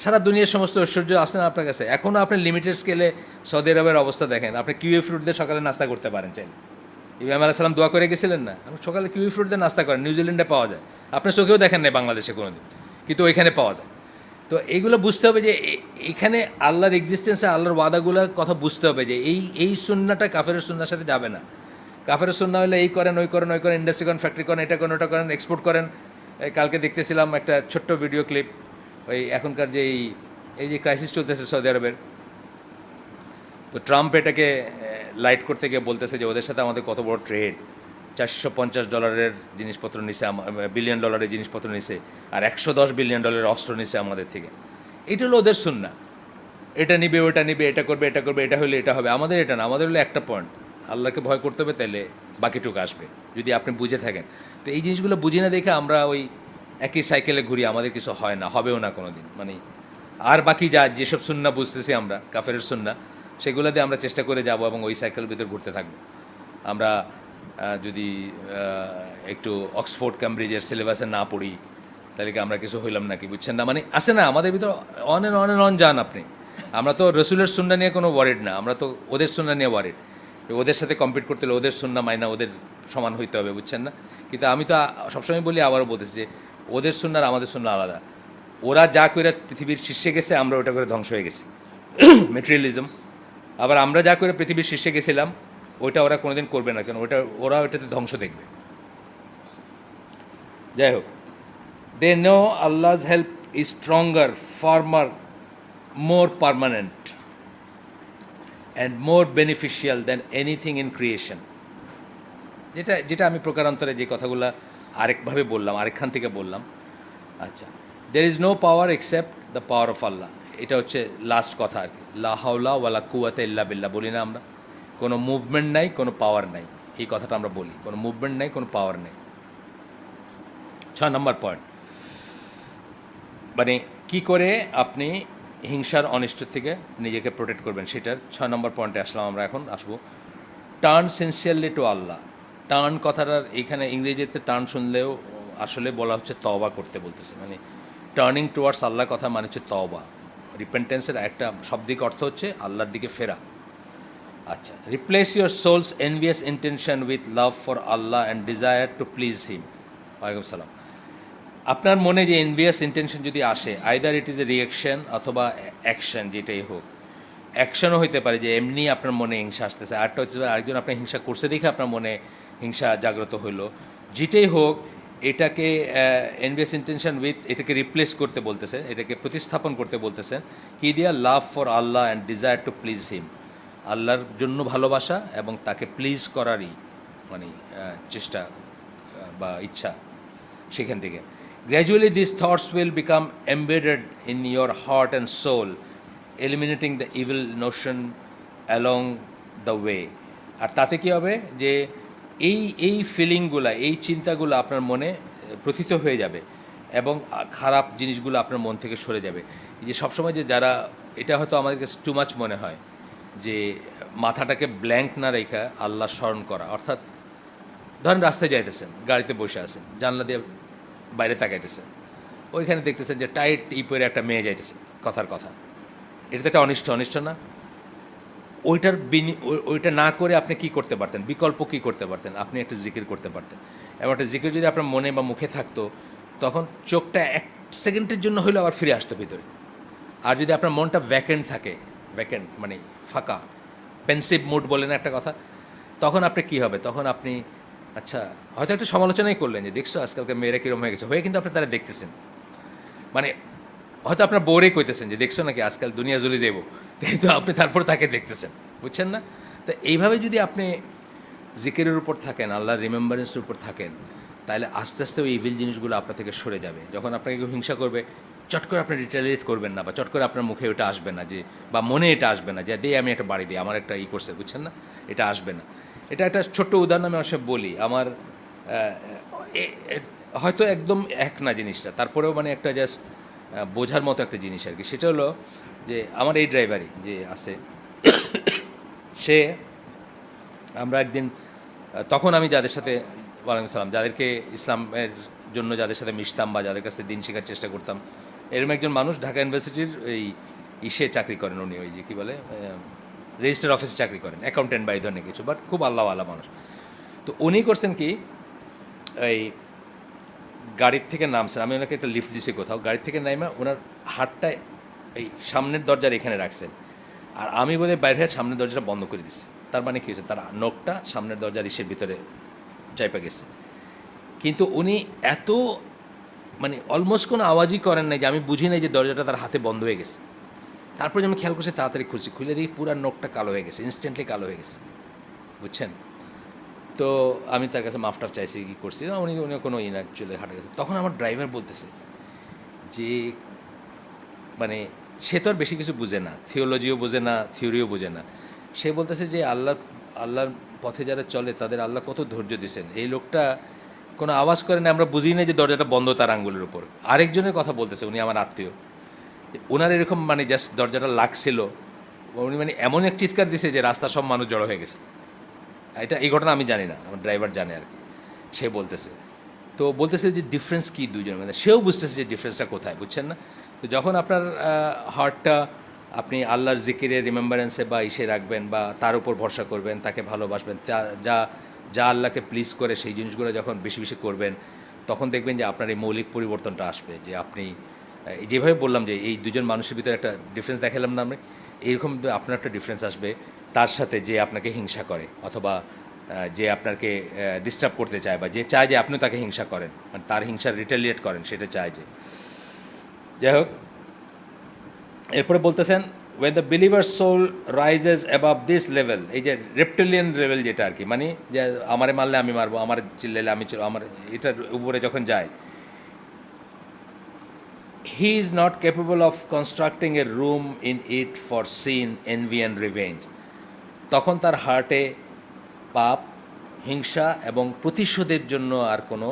[SPEAKER 1] সারা দুনিয়ার সমস্ত ঐশ্বর্য আছে না আপনার কাছে। এখনও আপনি লিমিটেড স্কেলে সৌদি আরবের অবস্থা দেখেন। আপনি কিউই ফ্রুট দিয়ে সকালে নাস্তা করতে পারেন চাইলে। ইব্রাহিম আলাইহিস সালাম দোয়া করে গেছিলেন না, আপনি সকালে কিউই ফ্রুট দিয়ে নাস্তা করেন, নিউজিল্যান্ডে পাওয়া যায়। আপনি চোখেও দেখেন না বাংলাদেশে কোনোদিন, কিন্তু ওইখানে পাওয়া যায়। তো এইগুলো বুঝতে হবে যে এখানে আল্লাহর এক্সিস্টেন্সে, আল্লাহর ওয়াদাগুলোর কথা বুঝতে হবে, যে এই সুন্নাটা কাফেরের সুন্নার সাথে যাবে না। কাফেরের সুন্না হলে এই করেন, ওই করেন, ইন্ডাস্ট্রি করেন, ফ্যাক্টরি করেন, এটা করেন, ওটা করেন, এক্সপোর্ট করেন। কালকে দেখতেছিলাম একটা ছোট্ট ভিডিও ক্লিপ, ওই এখনকার যে এই যে ক্রাইসিস চলতেছে সৌদি আরবের, তো ট্রাম্প এটাকে লাইট করতে গিয়ে বলতেছে যে ওদের সাথে আমাদের কত বড় ট্রেড, $450 জিনিসপত্র নিছে, $1 বিলিয়ন জিনিসপত্র নিছে, আর $110 বিলিয়ন অস্ত্র নিছে আমাদের থেকে। এটা হলো ওদের সুন্নাহ। এটা নিবে, ওটা নিবে, এটা করবে, এটা হলে এটা হবে। আমাদের এটা না, আমাদের হলো একটা পয়েন্ট, আল্লাহকে ভয় করতে হবে, তাহলে বাকিটুকু আসবে যদি আপনি বুঝে থাকেন। তো এই জিনিসগুলো বুঝি না দেখে আমরা ওই একই সাইকেলে ঘুরি, আমাদের কিছু হয় না, হবেও না কোনো দিন। মানে আর বাকি যেসব সুন্নাহ বুঝতেছি আমরা কাফেরের সুন্নাহ, সেগুলো দিয়ে আমরা চেষ্টা করে যাব এবং ওই সাইকেলের ভিতর ঘুরতে থাকবো। আমরা যদি একটু অক্সফোর্ড ক্যামব্রিজের সিলেবাসে না পড়ি, তাহলে কি আমরা কিছু হইলাম নাকি, বুঝছেন না? মানে আসে না আমাদের ভিতর অন অ্যান্ড অন যান আপনি। আমরা তো রসুলের সুন্নাহ নিয়ে কোনো ওয়ারিড না, আমরা তো ওদের সুন্নাহ নিয়ে ওয়ারিড। ওদের সাথে কম্পিট করতে হলে ওদের সুন্নাহ মাইনা, ওদের সমান হইতে হবে, বুঝছেন না? কিন্তু আমি তো সবসময় বলি, আবারও বলতেছি যে ওদের সুন্নাহ আর আমাদের সুন্নাহ আলাদা। ওরা যা করে পৃথিবীর শীর্ষে গেছে, আমরা ওটা করে ধ্বংস হয়ে গেছি, মেটেরিয়ালিজম। আবার আমরা যা করে পৃথিবীর শীর্ষে গেছিলাম, ওইটা ওরা কোনোদিন করবে না, কেন ওরা ওইটাতে ধ্বংস দেখবে। যাই হোক, they know Allah's help is stronger, firmer, more permanent and more beneficial than anything in creation. যেটা যেটা আমি প্রকারান্তরে যে কথাগুলো আরেকভাবে বললাম, আরেকখান থেকে বললাম। আচ্ছা, there is no power except the power of Allah. এটা হচ্ছে লাস্ট কথা আর কি। লা হাওলা ওয়ালা কুওয়াতা ইল্লা বিল্লাহ বলি না আমরা? কোনো মুভমেন্ট নাই, কোনো পাওয়ার নাই, এই কথাটা আমরা বলি। কোনো মুভমেন্ট নাই, কোনো পাওয়ার নেই। 6 নম্বর পয়েন্ট, মানে কী করে আপনি হিংসার অনিষ্ট থেকে নিজেকে প্রোটেক্ট করবেন, সেটার 6 নম্বর পয়েন্টে আসলাম আমরা। এখন আসবো টার্ন সিনসিয়ারলি টু আল্লাহ। টার্ন কথাটার এইখানে ইংরেজিতে টার্ন শুনলেও আসলে বলা হচ্ছে তওবা করতে বলতেছে, মানে টার্নিং টুয়ার্ডস আল্লাহ কথা মানে হচ্ছে তওবা। রিপেন্টেন্সের একটা শাব্দিক অর্থ হচ্ছে আল্লাহর দিকে ফেরা। আচ্ছা, replace your soul's envious intention with love for Allah and desire to please him. ওয়ালাইকুম সালাম। আপনার মনে যে এনভিয়াস ইন্টেনশন যদি আসে, either it is a reaction অথবা অ্যাকশন, যেটাই হোক। অ্যাকশনও হইতে পারে যে এমনি আপনার মনে হিংসা আসতেছে, আরটা হচ্ছে আরেকজন আপনার হিংসা করছে দেখে আপনার মনে হিংসা জাগ্রত হইলো। যেটাই হোক, এটাকে এনভিয়াস ইন্টেনশন উইথ, এটাকে রিপ্লেস করতে বলতেছেন, এটাকে প্রতিস্থাপন করতে বলতেছেন কি দিয়া? লাভ for Allah and desire to please হিম। আল্লাহর জন্য ভালোবাসা এবং তাকে প্লিজ করারই মানে চেষ্টা বা ইচ্ছা, সেখান থেকে। Gradually this thoughts will become embedded in your heart and soul, eliminating the evil notion along the way. আর তাতে কী হবে যে এই ফিলিংগুলো, এই চিন্তাগুলো আপনার মনে প্রথিত হয়ে যাবে এবং খারাপ জিনিসগুলো আপনার মন থেকে সরে যাবে। যে সবসময় যে যারা, এটা হয়তো আমাদের কাছে টু মাচ মনে হয় যে মাথাটাকে ব্ল্যাঙ্ক না রেখা আল্লাহ স্মরণ করা। অর্থাৎ ধরেন রাস্তায় যাইতেছেন, গাড়িতে বসে আছেন, জানলা দিয়ে বাইরে তাকাইতেছেন, ওইখানে দেখতেছেন যে টাইট পরে একটা মেয়ে যাইতেছে, কথার কথা। এটা তো একটা অনিষ্ট না? ওইটা না করে আপনি কি করতে পারতেন? বিকল্প কি করতে পারতেন? আপনি একটা জিকির করতে পারতেন। এবং একটা জিকির যদি আপনার মনে বা মুখে থাকতো, তখন চোখটা 1 সেকেন্ডের জন্য হলেও আবার ফিরে আসতো ভিতরে। আর যদি আপনার মনটা ভ্যাকেন্ট থাকে, ভ্যাকেন্ট মানে ফাঁকা, পেন্সিভ মুড বলেন একটা কথা, তখন আপনি কী হবে? তখন আপনি আচ্ছা হয়তো একটা সমালোচনাই করলেন যে দেখছো আজকালকার মেয়েরা কীরকম হয়ে গেছে, হয়ে কিন্তু আপনি তারা দেখতেছেন। মানে হয়তো আপনার বোরেই কইতেছেন যে দেখছো নাকি আজকাল দুনিয়া জ্বলে যাবো, কিন্তু আপনি তারপর তাকে দেখতেছেন, বুঝছেন না? তো এইভাবে যদি আপনি জিকিরের উপর থাকেন, আল্লাহর রিমেম্বারেন্সের উপর থাকেন, তাহলে আস্তে আস্তে ওই ইভিল জিনিসগুলো আপনার থেকে সরে যাবে। যখন আপনাকে কেউ হিংসা করবে, চট করে আপনি রিটালিয়েট করবেন না, বা চট করে আপনার মুখে ওটা আসবে না, যে বা মনে এটা আসবে না যে দিয়ে আমি একটা বাড়ি দিই, আমার একটা করছে, বুঝছেন না? এটা আসবে না। এটা একটা ছোট্ট উদাহরণ আমি আসলে বলি। আমার হয়তো একদম এক না জিনিসটা, তারপরেও মানে একটা জাস্ট বোঝার মতো একটা জিনিস আর কি। সেটা হলো যে আমার এই ড্রাইভারই যে আছে, সে আমরা একদিন, তখন আমি যাদের সাথে, ওয়ালাইকুম সালাম, যাদেরকে ইসলামের জন্য যাদের সাথে মিশতাম বা যাদের কাছে দিন শেখার চেষ্টা করতাম, এরকম একজন মানুষ ঢাকা ইউনিভার্সিটির এই চাকরি করেন উনি, ওই যে কী বলে রেজিস্টার অফিসে চাকরি করেন, অ্যাকাউন্টেন্ট বা এই ধরনের কিছু, বাট খুব আল্লাহওয়ালা মানুষ। তো উনি করছেন কি, এই গাড়ির থেকে নামছেন, আমি ওনাকে একটা লিফট দিয়েছি কোথাও, গাড়ি থেকে নাইমা ওনার হাতটা এই সামনের দরজার এখানে রাখছেন, আর আমি বোধহয় বাইরে সামনের দরজাটা বন্ধ করে দিচ্ছি। তার মানে কী হয়েছে, তার নখটা সামনের দরজার ভিতরে চাইপা গেছে। কিন্তু উনি এত মানে অলমোস্ট কোনো আওয়াজই করেন নাই যে আমি বুঝি নাই যে দরজাটা তার হাতে বন্ধ হয়ে গেছে। তারপরে আমি খেয়াল করছি, তাড়াতাড়ি খুলে দেখি পুরো নখটা কালো হয়ে গেছে, ইনস্ট্যান্টলি কালো হয়ে গেছে, বুঝছেন? তো আমি তার কাছে মাফটাফ চাইছি, কী করছি, উনি কোনো না চলে হাঁটে গেছে। তখন আমার ড্রাইভার বলতেছে যে মানে সে তো আর বেশি কিছু বুঝে না, থিওলজিও বোঝে না, থিওরিও বোঝে না। সে বলতেছে যে আল্লাহর পথে যারা চলে তাদের আল্লাহ কত ধৈর্য দিয়েছেন। এই লোকটা কোনো আওয়াজ করে না, আমরা বুঝি না যে দরজাটা বন্ধ তার আঙ্গুলের উপর। আরেকজনের কথা বলতেছে, উনি আমার আত্মীয়, ওনার এরকম মানে জাস্ট দরজাটা লাগছিল, উনি মানে এমন এক চিৎকার দিছে যে রাস্তা সব মানুষ জড়ো হয়ে গেছে। এই ঘটনা আমি জানি না, আমার ড্রাইভার জানে আর কি, সে বলতেছে। তো বলতেছে যে ডিফারেন্স কী দুজনের মধ্যে, সেও বুঝতেছে যে ডিফারেন্সটা কোথায়, বুঝছেন না? তো যখন আপনার হার্টটা আপনি আল্লাহর জিকিরে, রিমেম্বারেন্সে বা রাখবেন, বা তার উপর ভরসা করবেন, তাকে ভালোবাসবেন, যা যা আল্লাহকে প্লিজ করে সেই জিনিসগুলো যখন বেশি বেশি করবেন, তখন দেখবেন যে আপনার এই মৌলিক পরিবর্তনটা আসবে। যে আপনি যেভাবে বললাম যে এই দুজন মানুষের ভিতরে একটা ডিফারেন্স দেখালাম না আমরা, এইরকম আপনার একটা ডিফারেন্স আসবে তার সাথে যে আপনাকে হিংসা করে, অথবা যে আপনাকে ডিস্টার্ব করতে চায়, বা যে চায় যে আপনিও তাকে হিংসা করেন, মানে তার হিংসা রিটেলিয়েট করেন, সেটা চায় যে। যাই হোক, এরপরে বলতেছেন when the believer's soul rises above this level, এই যে রেপ্টিলিয়ান লেভেল যেটা আর কি, মানে যে আমারে মারলে আমি মারবো, আমার চিল্লাইলে আমি আমার, এটার উপরে যখন যায়, he is not capable of constructing a room in it for sin, envy and revenge, তখন তার হার্টে পাপ, হিংসা এবং প্রতিশোধের জন্য আর কোনো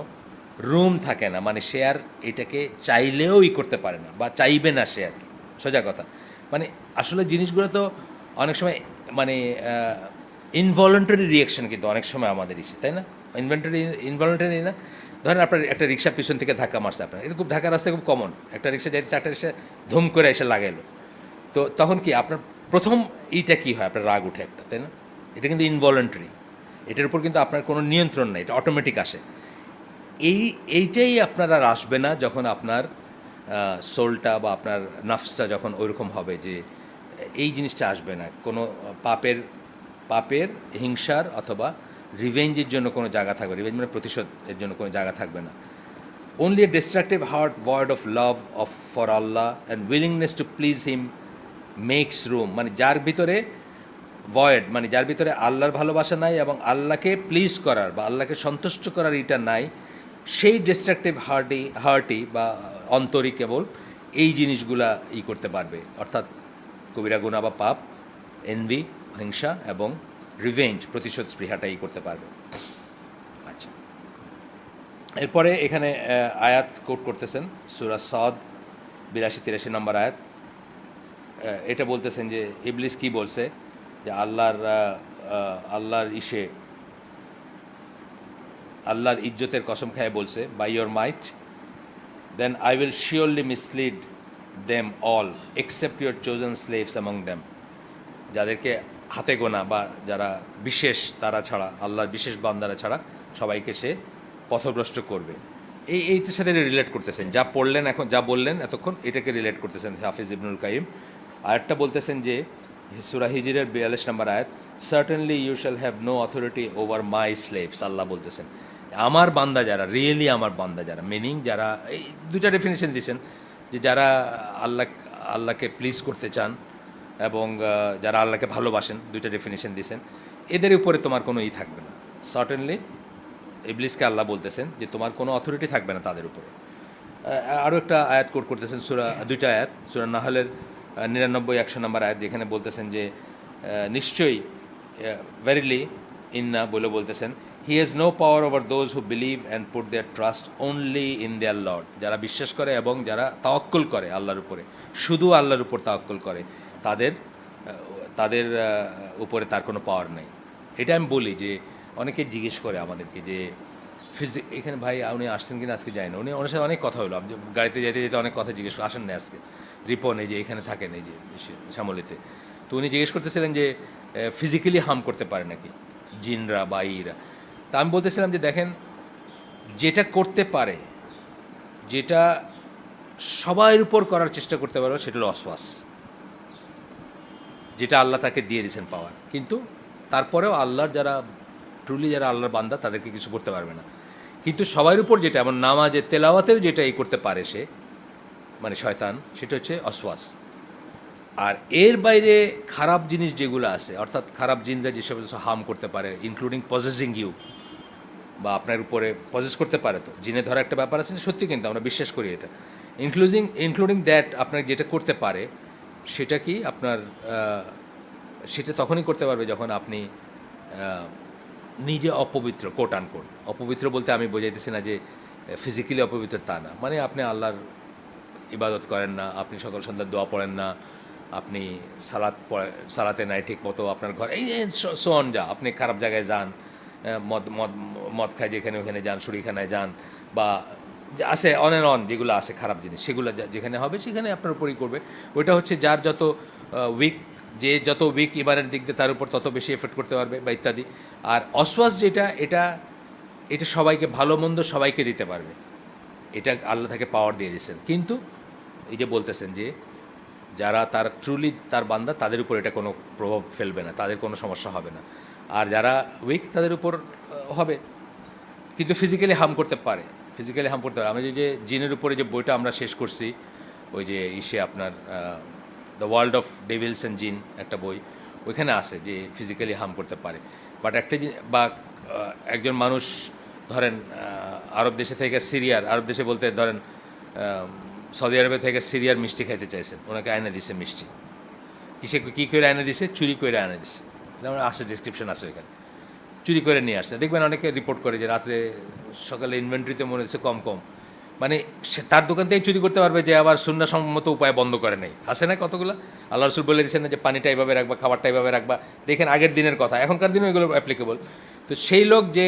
[SPEAKER 1] রুম থাকে না, মানে সে আর এটাকে চাইলেও করতে পারে না, বা চাইবে না সে আর কি, সোজা কথা। মানে আসলে জিনিসগুলো তো অনেক সময় মানে ইনভলেন্টারি রিয়াকশন, কিন্তু অনেক সময় আমাদের ইচ্ছে, তাই না? ইনভলেন্টারি না, ধরেন আপনার একটা রিক্সা পিছন থেকে ধাক্কা মারছে আপনার, এটা খুব ঢাকা রাস্তায় খুব কমন, একটা রিক্সা যাইতে চারটা রিক্সা ধুম করে এসে লাগাইলো, তো তখন কি আপনার প্রথম এইটা কী হয়, আপনার রাগ উঠে একটা, তাই না? এটা কিন্তু ইনভলেন্টারি, এটার উপর কিন্তু আপনার কোনো নিয়ন্ত্রণ নেই, এটা অটোমেটিক আসে। এইটাই আপনার আর আসবে না যখন আপনার সোলটা বা আপনার নাফসটা যখন ওইরকম হবে যে এই জিনিসটা আসবে না, কোনো পাপের হিংসার অথবা রিভেঞ্জের জন্য কোনো জায়গা থাকবে, রিভেঞ্জ মানে প্রতিশোধের জন্য কোনো জায়গা থাকবে না। Only a destructive heart void of love for Allah and willingness to please him makes room, মানে যার ভিতরে ভয়েড, মানে যার ভিতরে আল্লাহর ভালোবাসা নাই এবং আল্লাহকে প্লিজ করার বা আল্লাহকে সন্তুষ্ট করার এটা নাই, সেই ডিস্ট্রাকটিভ হার্টই বা অন্তরই কেবল এই জিনিসগুলা করতে পারবে, অর্থাৎ কবিরা গুনাহ বা পাপ, এনভি, হিংসা এবং রিভেঞ্জ, প্রতিশোধ স্পৃহাটাই করতে পারবে। আচ্ছা, এরপরে এখানে আয়াত কোট করতেছেন, সূরা সাদ 82-83 নম্বর আয়াত। এটা বলতেছেন যে ইবলিস কি বলছে, যে আল্লাহর ইজ্জতের কসম খায় বলছে, by your might then I will surely mislead them all except your chosen slaves among them, যাদেরকে হাতে গোনা বা যারা বিশেষ তারা ছাড়া, আল্লাহর বিশেষ বান্দারা ছাড়া সবাইকে সে পথভ্রষ্ট করবে। এইটার সাথে রিলেট করতেছেন, যা পড়লেন এখন, যা বললেন এতক্ষণ, এটাকে রিলেট করতেছেন হাফিজ ইবনুল কাইম। আরেকটা বলতেছেন যে সূরা হিজরের 42 নম্বর আয়াত, certainly you shall have no authority over my slaves, আল্লাহ বলতেছেন আমার বান্দা যারা, রিয়েলি আমার বান্দা যারা, মিনিং যারা, এই দুটা ডেফিনেশন দিয়েছেন, যে যারা আল্লাহকে প্লিজ করতে চান এবং যারা আল্লাহকে ভালোবাসেন, দুইটা ডেফিনেশন দিয়েছেন, এদের উপরে তোমার কোনো থাকবে না। সার্টেনলি ইবলিসকে আল্লাহ বলতেছেন যে তোমার কোনো অথরিটি থাকবে না তাদের উপরে। আরও একটা আয়াত কোট করতেছেন, দুইটা আয়াত, সূরা নাহলের 99-100 নম্বর আয়াত, যেখানে বলতেছেন যে নিশ্চয়ই, ভেরিলি, ইন্না বলে বলতেছেন, he has no power over those who believe and put their trust only in their lord, যারা বিশ্বাস করে এবং যারা তাওয়াক্কুল করে আল্লাহর উপরে, শুধু আল্লাহর উপর তাওয়াক্কুল করে, তাদের উপরে তার কোনো পাওয়ার নেই। এটা আমি বলি যে অনেকে জিজ্ঞেস করে আমাদেরকে যে এখানে ভাই উনি আসছেন কিনা আজকে যায় না, ওনার সাথে অনেক কথা হলো, আমি গাড়িতে যেতে যেতে অনেক কথা জিজ্ঞেস করে, আসেন না আজকে রিপন, এই যে এখানে থাকেন এই যে শ্যামলিতে, তো উনি জিজ্ঞেস করতেছিলেন যে ফিজিক্যালি হার্ম করতে পারে নাকি জিনরা বা ইরা। তা আমি বলতেছিলাম যে দেখেন, যেটা করতে পারে, যেটা সবার উপর করার চেষ্টা করতে পারবে, সেটা হলো অসওয়াস, যেটা আল্লাহ তাকে দিয়ে দিয়েছেন পাওয়ার, কিন্তু তারপরেও আল্লাহর যারা ট্রুলি যারা আল্লাহর বান্দা তাদেরকে কিছু করতে পারবে না। কিন্তু সবার উপর যেটা, এমন নামাজে তেলাওয়াতেও যেটা করতে পারে সে, মানে শয়তান, সেটা হচ্ছে অসওয়াস। আর এর বাইরে খারাপ জিনিস যেগুলো আছে, অর্থাৎ খারাপ জিনরা যেসব হার্ম করতে পারে, ইনক্লুডিং পজেসিং ইউ, বা আপনার উপরে পজেস করতে পারে, তো জিনে ধরা একটা ব্যাপার আছে সত্যি, কিন্তু আমরা বিশ্বাস করি এটা, ইনক্লুডিং দ্যাট, আপনার যেটা করতে পারে সেটা কি আপনার সেটা তখনই করতে পারবে যখন আপনি নিজে অপবিত্র, কোট আনকোট অপবিত্র বলতে আমি বোঝাইতেছি না যে ফিজিক্যালি অপবিত্র, তা না, মানে আপনি আল্লাহর ইবাদত করেন না, আপনি সকাল সন্ধ্যা দোয়া পড়েন না, আপনি সালাতে নাই ঠিক মতো, আপনার ঘর এই সোন যা, আপনি খারাপ জায়গায় যান, মদ খায় যেখানে ওখানে যান, শুড়িখানায় যান, বা আছে অন অ্যান্ড অন যেগুলো আছে খারাপ জিনিস, সেগুলো যেখানে হবে সেখানে আপনার উপরই করবে। ওইটা হচ্ছে যার যত উইক যে যত উইক ইমানের দিক দিয়ে তার উপর তত বেশি এফেক্ট করতে পারবে বা ইত্যাদি। আর অসওয়াস যেটা, এটা এটা সবাইকে, ভালো মন্দ সবাইকে দিতে পারবে, এটা আল্লাহ তাকে পাওয়ার দিয়ে দিয়েছেন। কিন্তু এই যে বলতেছেন যে যারা তার ট্রুলি তার বান্দা, তাদের উপর এটা কোনো প্রভাব ফেলবে না, তাদের কোনো সমস্যা হবে না। আর যারা উইক তাদের উপর হবে, কিন্তু ফিজিক্যালি হার্ম করতে পারে, ফিজিক্যালি হার্ম করতে পারে। আমি যে জিনের উপরে যে বইটা আমরা শেষ করছি, ওই যে ইসে আপনার the world of Devil's and জিন একটা বই, ওইখানে আছে যে ফিজিক্যালি হার্ম করতে পারে। বাট একটা বা একজন মানুষ ধরেন আরব দেশে থেকে সিরিয়ার, আরব দেশে বলতে ধরেন সৌদি আরবে থেকে সিরিয়ার মিষ্টি খাইতে চাইছেন, ওনাকে আয়না দিছে মিষ্টি, কিসে কী করে আয়না দিছে, চুরি করে আয়না দিছে, যেমন আছে ডিসক্রিপশন আছে ওইখানে, চুরি করে নিয়ে আসছে। দেখবেন অনেকে রিপোর্ট করে যে রাত্রে সকালে ইনভেন্টরিতে মনে হচ্ছে কম কম, মানে সে তার দোকান থেকে চুরি করতে পারবে যে আবার সুন্নাহসম্মত উপায় বন্ধ করে নেই, আছে না কতগুলো। আল্লাহ রসুল বলে দিচ্ছেন না যে পানিটা এইভাবে রাখবা, খাবারটা এইভাবে রাখবা, দেখেন আগের দিনের কথা, এখনকার দিনেও এগুলো অ্যাপ্লিকেবল। তো সেই লোক যে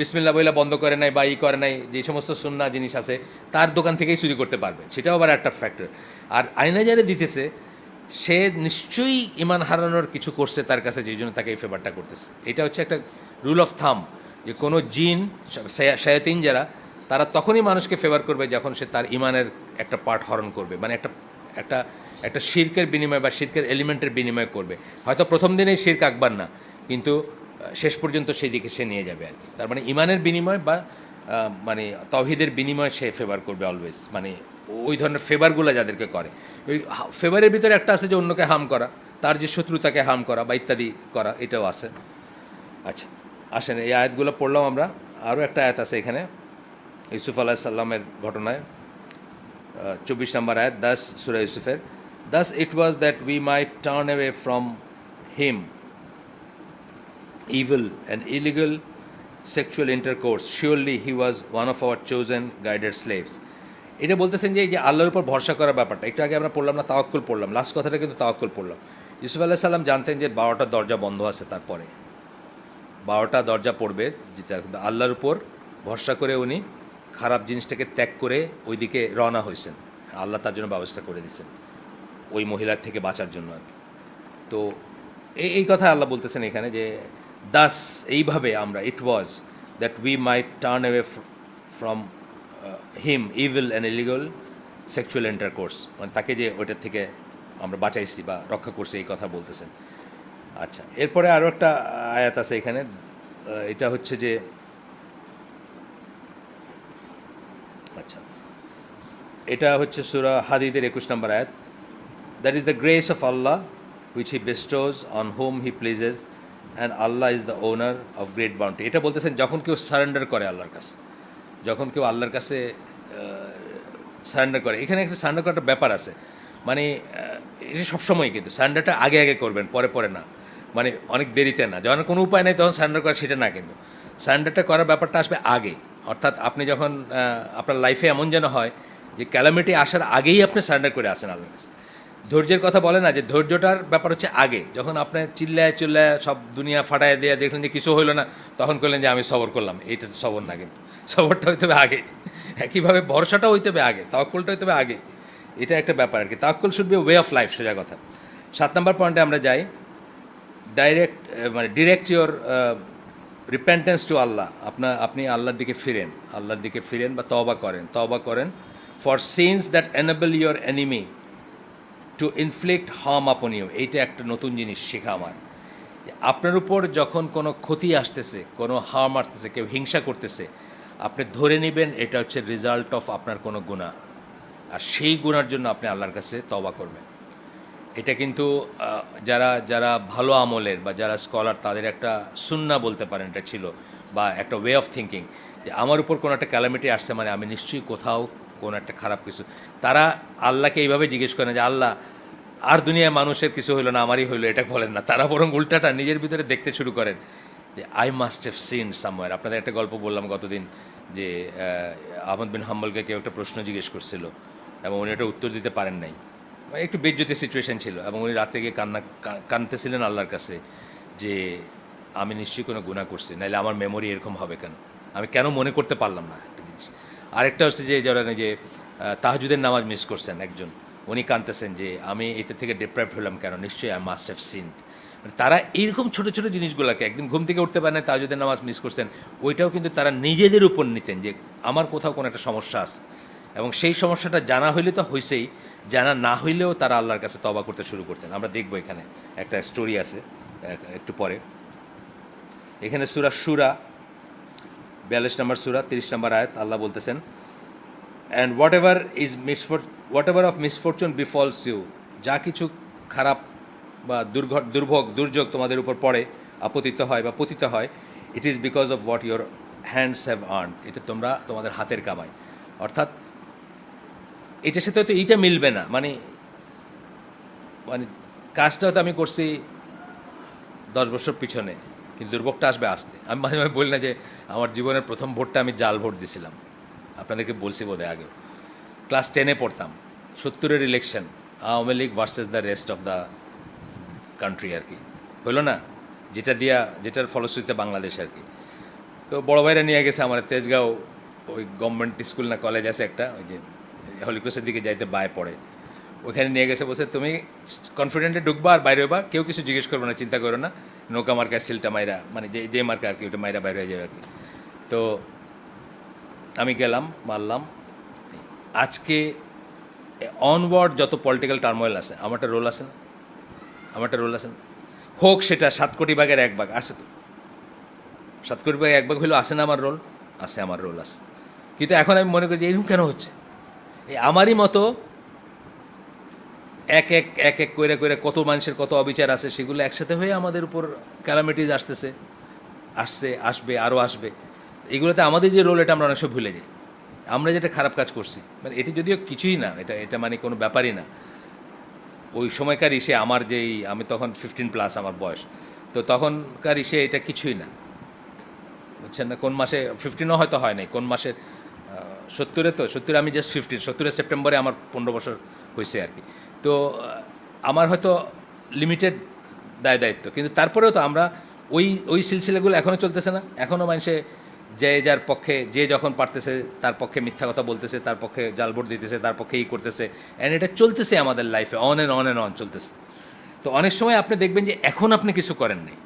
[SPEAKER 1] বিসমিল্লাহ বইলা বন্ধ করে নাই বা ই করে নাই, যে সমস্ত সুন্নাহ জিনিস আছে তার দোকান থেকেই চুরি করতে পারবে, সেটাও আবার একটা ফ্যাক্টর। আর আয়না যারা দিতেছে সে নিশ্চয়ই ইমান হারানোর কিছু করছে তার কাছে, যেই জন্য তাকে এই ফেভারটা করতেছে। এটা হচ্ছে একটা রুল অফ থাম, যে কোনো জিন শায়াতিন যারা, তারা তখনই মানুষকে ফেভার করবে যখন সে তার ইমানের একটা পার্ট হরণ করবে, মানে একটা একটা একটা শিরকের বিনিময় বা শিরকের এলিমেন্টের বিনিময় করবে। হয়তো প্রথম দিনেই শিরক আকবার না, কিন্তু শেষ পর্যন্ত সেই দিকে সে নিয়ে যাবে আর কি। তার মানে ইমানের বিনিময় বা মানে তাওহীদের বিনিময় সে ফেভার করবে অলওয়েজ, মানে ওই ধরনের ফেভারগুলো যাদেরকে করে। ওই ফেভারের ভিতরে একটা আছে যে অন্যকে হার্ম করা, তার যে শত্রু তাকে হার্ম করা বা ইত্যাদি করা, এটাও আছে। আচ্ছা আসেন, এই আয়াতগুলো পড়লাম আমরা। আরও একটা আয়াত আছে এখানে ইউসুফ আলাইহিস সালামের ঘটনায়, 24 নম্বর আয়াত, দাস সূরা ইউসুফের, thus it was that we might turn away from him evil and illegal sexual intercourse, surely he was one of our chosen guided slaves. এটা বলতেছেন যে এই যে আল্লাহর উপর ভরসা করার ব্যাপারটা, একটু আগে আমরা পড়লাম না, তাওয়াক্কুল পড়লাম, লাস্ট কথাটা কিন্তু তাওয়াক্কুল পড়লাম। ইউসুফ আলাইহিস সালাম জানতেন যে 12টা দরজা বন্ধ আছে, তারপরে 12টা দরজা পড়বে, যেটা আল্লাহর উপর ভরসা করে উনি খারাপ জিনিসটাকে ত্যাগ করে ওইদিকে রওনা হয়েছেন। আল্লাহ তার জন্য ব্যবস্থা করে দিচ্ছেন ওই মহিলার থেকে বাঁচার জন্য আর কি। তো এই কথা আল্লাহ বলতেছেন এখানে যে দাস, এইভাবে আমরা, it was that we might turn away from him evil and illegal sexual intercourse, মানে তাকে যে ওইটার থেকে আমরা বাঁচাইছি বা রক্ষা করছি, এই কথা বলতেছেন। আচ্ছা, এরপরে আরও একটা আয়াত আছে এখানে, এটা হচ্ছে যে, আচ্ছা এটা হচ্ছে সূরা হাদীদের 21 নম্বর আয়াত, that is the grace of Allah which he bestows on whom he pleases and Allah is the owner of great bounty. এটা বলতেছেন যখন কেউ সারেন্ডার করে আল্লাহর কাছে, যখন কেউ আল্লাহর কাছে সারেন্ডার করে। এখানে একটা সারেন্ডার করার একটা ব্যাপার আছে, মানে এটা সবসময়, কিন্তু সারেন্ডারটা আগে আগে করবেন, পরে পরে না, মানে অনেক দেরিতে না, যখন কোনো উপায় নেই তখন সারেন্ডার করা, সেটা না, কিন্তু সারেন্ডারটা করার ব্যাপারটা আসবে আগে। অর্থাৎ আপনি যখন আপনার লাইফে এমন যেন হয় যে ক্যালামিটি আসার আগেই আপনি সারেন্ডার করে আসেন আল্লাহর কাছে। ধৈর্যের কথা বলে না, যে ধৈর্যটার ব্যাপার হচ্ছে আগে, যখন আপনি চিল্লায় সব দুনিয়া ফাটায় দিয়ে দেখলেন যে কিছু হইলো না, তখন করলেন যে আমি সবর করলাম, এইটা সবর না, কিন্তু সবরটা হইতে হবে আগে। একইভাবে ভরসাটাও হইতে হবে আগে, তাওয়াক্কুলটা হইতে হবে আগে, এটা একটা ব্যাপার আর কি। তাওয়াক্কুল should be way of life, সোজা কথা। 7 নম্বর পয়েন্টে আমরা যাই, direct your repentance to Allah. আপনি আল্লাহর দিকে ফিরেন বা তওবা করেন for sins that enable your enemy to inflict harm upon you. এইটা একটা নতুন জিনিস শেখা আমার। আপনার উপর যখন কোনো ক্ষতি আসতেছে, কোনো হার্ম আসতেছে, কেউ হিংসা করতেছে, আপনি ধরে নেবেন এটা হচ্ছে রেজাল্ট অফ আপনার কোনো গুনাহ, আর সেই গুনার জন্য আপনি আল্লাহর কাছে তওবা করবেন। এটা কিন্তু যারা যারা ভালো আমলের বা যারা স্কলার, তাদের একটা সুন্নাহ বলতে পারেন এটা ছিল, বা একটা ওয়ে অফ থিঙ্কিং, যে আমার উপর কোনো একটা ক্যালামিটি আসছে মানে আমি নিশ্চয়ই কোথাও কোনো একটা খারাপ কিছু। তারা আল্লাহকে এইভাবে জিজ্ঞেস করেন যে আল্লাহ আর দুনিয়ায় মানুষের কিছু হইলো না, আমারই হইলো, এটা বলেন না। তারা বরং উল্টাটা নিজের ভিতরে দেখতে শুরু করেন যে I must have seen somewhere. আপনাদের একটা গল্প বললাম গতদিন, যে আহমদ বিন হাম্বলকে কেউ একটা প্রশ্ন জিজ্ঞেস করছিল এবং উনি এটা উত্তর দিতে পারেন নাই, একটু বেজ্জতি সিচুয়েশন ছিল, এবং উনি রাতে গিয়ে কাঁদতেছিলেন আল্লাহর কাছে যে আমি নিশ্চয়ই কোনো গুনাহ করছি, নাহলে আমার মেমোরি এরকম হবে কেন, আমি কেন মনে করতে পারলাম না একটা জিনিস। আরেকটা হচ্ছে যে যারা যে তাহাজুদের নামাজ মিস করছেন একজন, উনি কাঁদতেছেন যে আমি এটা থেকে ডিপ্রাইভড হলাম কেন, নিশ্চয়ই আই মাস্ট হ্যাভ সিনড। তারা এইরকম ছোটো ছোটো জিনিসগুলোকে, একদিন ঘুম থেকে উঠতে পারে না তাহাজ্জুদের নামাজ মিস করছেন, ওইটাও কিন্তু তারা নিজেদের উপর নিতেন যে আমার কোথাও কোনো একটা সমস্যা আছে, এবং সেই সমস্যাটা জানা হইলে তো হয়েছেই, জানা না হইলেও তারা আল্লাহর কাছে তওবা করতে শুরু করতেন। আমরা দেখবো এখানে একটা স্টোরি আছে একটু পরে। এখানে সূরা শুরা 42 নম্বর সূরা 30 নম্বর আয়াত, আল্লাহ বলতেছেন, and whatever of misfortune befalls you, যা কিছু খারাপ বা দুর্যোগ তোমাদের উপর পড়ে, আপতিত হয় বা পতিত হয়, it is because of what your hands have earn, এটা তোমরা তোমাদের হাতের কামাই। অর্থাৎ এটার সাথে হয়তো এইটা মিলবে না, মানে মানে কাজটা হয়তো আমি করছি 10 বছর পিছনে, কিন্তু দুর্ভোগটা আসবে আসতে। আমি মাঝে মাঝে বলি না যে আমার জীবনের প্রথম ভোটটা আমি জাল ভোট দিছিলাম, আপনাদেরকে বলছি বোধহয় আগেও। ক্লাস 10-এ পড়তাম, 70-এর election, Awami League versus the rest of the country আর কি, হলো না, যেটার ফলশ্রুতিতে বাংলাদেশ আর কি। তো বড় ভাইরা নিয়ে গেছে আমার তেজগাঁও, ওই গভর্নমেন্ট স্কুল না কলেজ আছে একটা, ওই যে হলিক্রসের দিকে যাইতে বায়ে পড়ে, ওইখানে নিয়ে গেছে, বলছে তুমি কনফিডেন্টে ঢুকবা আর বাইরে হবা, কেউ কিছু জিজ্ঞেস করবো না, চিন্তা করো না, নৌকা মার্কা সিলটা মাইরা, মানে যে মার্কা আর কি, ওটা মাইরা বাইরে হয়ে যাবে আর কি। তো আমি গেলাম, মারলাম। আজকে অনওয়ার্ড যত পলিটিক্যাল টার্মোয়েল আছে, আমারটা রোল আছে না, হোক সেটা 7 কোটি ভাগের 1 ভাগ আছে, তো 7 কোটি ভাগের 1 ভাগ হলেও আসে না আমার রোল, আমার রোল আছে। কিন্তু এখন আমি মনে করি যে এরকম কেন হচ্ছে, এই আমারই মতো এক এক করে কত মানুষের কত অবিচার আছে, সেগুলো একসাথে হয়ে আমাদের উপর ক্যালামিটিজ আসবে, আরও আসবে। এগুলোতে আমাদের যে রোল, এটা আমরা অনেক সময় ভুলে যাই। আমরা যেটা খারাপ কাজ করছি, মানে এটি যদিও কিছুই না, এটা মানে কোনো ব্যাপারই না। ওই সময়কার আমার আমি তখন 15+ আমার বয়স, তো তখনকার এটা কিছুই না, বুঝছেন না। কোন মাসে 15ও হয়তো হয় নাই, কোন মাসের 70 আমি জাস্ট 70 সেপ্টেম্বরে আমার 15 বছর হয়েছে আর কি। তো আমার হয়তো লিমিটেড দায়িত্ব, কিন্তু তারপরেও তো আমরা ওই সিলসিলাগুলো এখনও চলতেছে না, এখনও মানুষে যার পক্ষে, যে যখন পারতেছে তার পক্ষে মিথ্যা কথা বলতেছে, তার পক্ষে জাল ভোট দিতেছে, তার পক্ষে করতেছে, অ্যান্ড এটা চলতেছে আমাদের লাইফে অন অ্যান্ড অন চলতেছে। তো অনেক সময় আপনি দেখবেন যে এখন আপনি কিছু করেন নাই,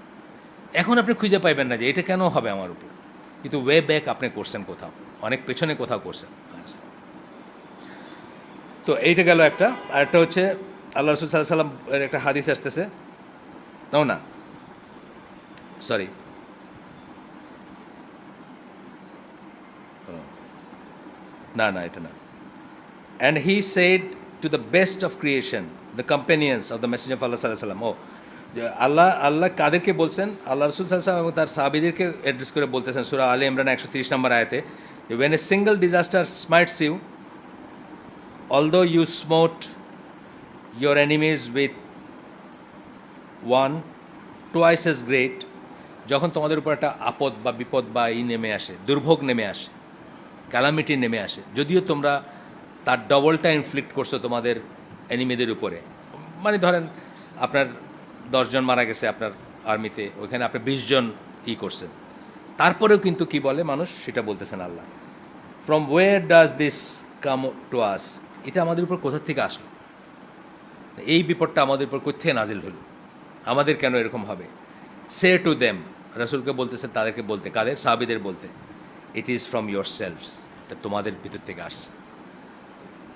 [SPEAKER 1] এখন আপনি খুঁজে পাইবেন না যে এটা কেন হবে আমার উপর, কিন্তু ওয়ে ব্যাক আপনি করছেন কোথাও, অনেক পেছনে কোথাও করছেন। তো এইটা গেল একটা। আর একটা হচ্ছে আল্লাহ রসুল সাল্লাল্লাহু আলাইহি ওয়াসাল্লাম এর একটা হাদিস আসতেছে, তাও না, সরি, না এটা না। And he said to the best of creation, the companions of the messenger of Allah সাল্লাল্লাহু আলাইহি ওয়াসাল্লাম, আল্লাহ কাদেরকে বলছেন, আল্লাহ রসুল সাল্লাল্লাহু আলাইহি ওয়াসাল্লাম এবং তার সাহাবীদেরকে অ্যাড্রেস করে বলতেছেন সূরা আলে ইমরান 130 নম্বর আয়াতে, when a single disaster smites you, although you smote your enemies with one twice as great, যখন তোমাদের উপর একটা আপদ বা বিপদ বা নেমে আসে, দুর্ভোগ নেমে আসে, ক্যালামিটি নেমে আসে, যদিও তোমরা তার ডবলটা ইনফ্লিক্ট করছো তোমাদের এনিমিদের উপরে, মানে ধরেন আপনার 10 জন মারা গেছে আপনার আর্মিতে, ওইখানে আপনি 20 জন করছেন, তারপরেও কিন্তু কি বলে মানুষ, সেটা বলতেছেন আল্লাহ, from where does this come to us, এটা আমাদের উপর কোথা থেকে আসলো, এই বিপদটা আমাদের উপর কোথা থেকে নাজিল হলো, আমাদের কেন এরকম হবে। সে টু দেম, রাসূলকে বলতেছেন তাদেরকে বলতে, কাদের, সাহাবীদের বলতে, it is from your selves, এটা তোমাদের ভিতর থেকে আসছে।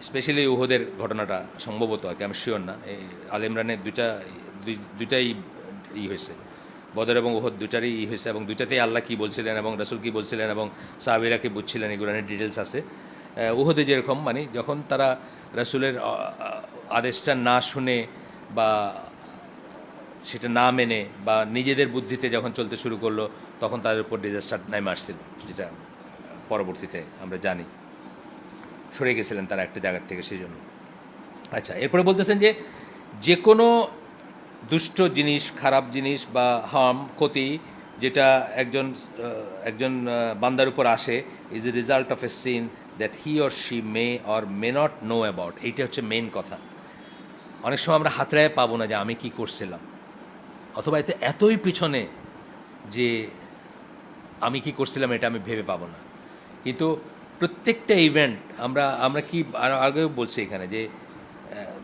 [SPEAKER 1] স্পেশালি উহুদের ঘটনাটা সম্ভবত আর কি, আমি শিওর না, এই আল ইমরানের দুইটাই হয়েছে, বদর এবং উহুদ দুইটারই হয়েছে, এবং দুইটাতেই আল্লাহ কী বলছিলেন এবং রাসূল কী বলছিলেন এবং সাহাবীরা কী বুঝছিলেন, এগুলো নিয়ে ডিটেলস আছে। উহুদে যেরকম, মানে যখন তারা রাসূলের আদেশটা না শুনে বা সেটা না মেনে বা নিজেদের বুদ্ধিতে যখন চলতে শুরু করলো, তখন তাদের উপর ডিজাস্টার নেমে আসছিল, যেটা পরবর্তীতে আমরা জানি, সরে গেছিলেন তারা একটা জায়গার থেকে, সেই জন্য। আচ্ছা, এরপরে বলতেছেন যে কোনো দুষ্ট জিনিস, খারাপ জিনিস বা ক্ষতি যেটা একজন বান্দার উপর আসে, is a result of A scene that he or she may or may not know about. এইটা হচ্ছে মেইন কথা। অনেক সময় আমরা হাতড়ায় পাবো না যে আমি কি করছিলাম, অথবা এতে এতই পিছনে যে আমি কি করছিলাম এটা আমি ভেবে পাবো না। কিন্তু প্রত্যেকটা ইভেন্ট আমরা কি আগেও বলছি এখানে যে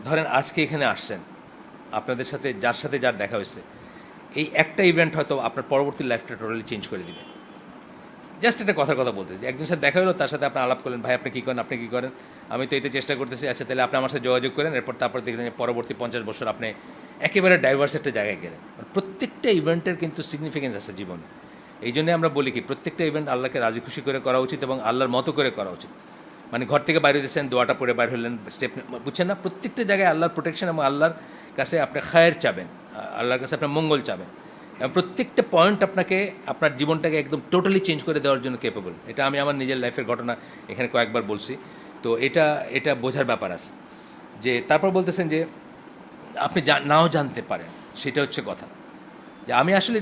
[SPEAKER 1] ধরেন আজকে এখানে আসছেন, আপনাদের সাথে যার দেখা হয়েছে, এই একটা ইভেন্ট হয়তো আপনার পরবর্তী লাইফটা টোটালি চেঞ্জ করে দিবে। জাস্ট একটা কথা বলতেছি, একজনের সাথে দেখা হলো, তার সাথে আপনি আলাপ করলেন, ভাই আপনি কী করেন, আপনি কী করেন, আমি তো এটা চেষ্টা করতেছি, আচ্ছা তাহলে আপনি আমার সাথে যোগাযোগ করেন, তারপর দেখলেন যে পরবর্তী 50 বছর আপনি একেবারে ডাইভার্স একটা জায়গায় গেলেন। প্রত্যেকটা ইভেন্টের কিন্তু সিগনিফিকেন্স আছে জীবনে। এই জন্যে আমরা বলি কি, প্রত্যেকটা ইভেন্ট আল্লাহকে রাজি খুশি করে করা উচিত এবং আল্লাহর মতো করে করা উচিত। মানে ঘর থেকে বাইরে দিয়েছেন, দোয়াটা পড়ে বাইর হলেন, স্টেপ বুঝছেন না, প্রত্যেকটা জায়গায় আল্লাহর প্রোটেকশন এবং আল্লাহর কাছে আপনি খায়ের চাবেন, আল্লাহর কাছে আপনার মঙ্গল চাবেন, এবং প্রত্যেকটা পয়েন্ট আপনাকে আপনার জীবনটাকে একদম টোটালি চেঞ্জ করে দেওয়ার জন্য কেপেবল। এটা আমি আমার নিজের লাইফের ঘটনা এখানে কয়েকবার বলছি। তো এটা বোঝার ব্যাপার আছে। যে তারপর বলতেছেন যে আপনি নাও জানতে পারেন, সেটা হচ্ছে কথা। যে আমি আসলে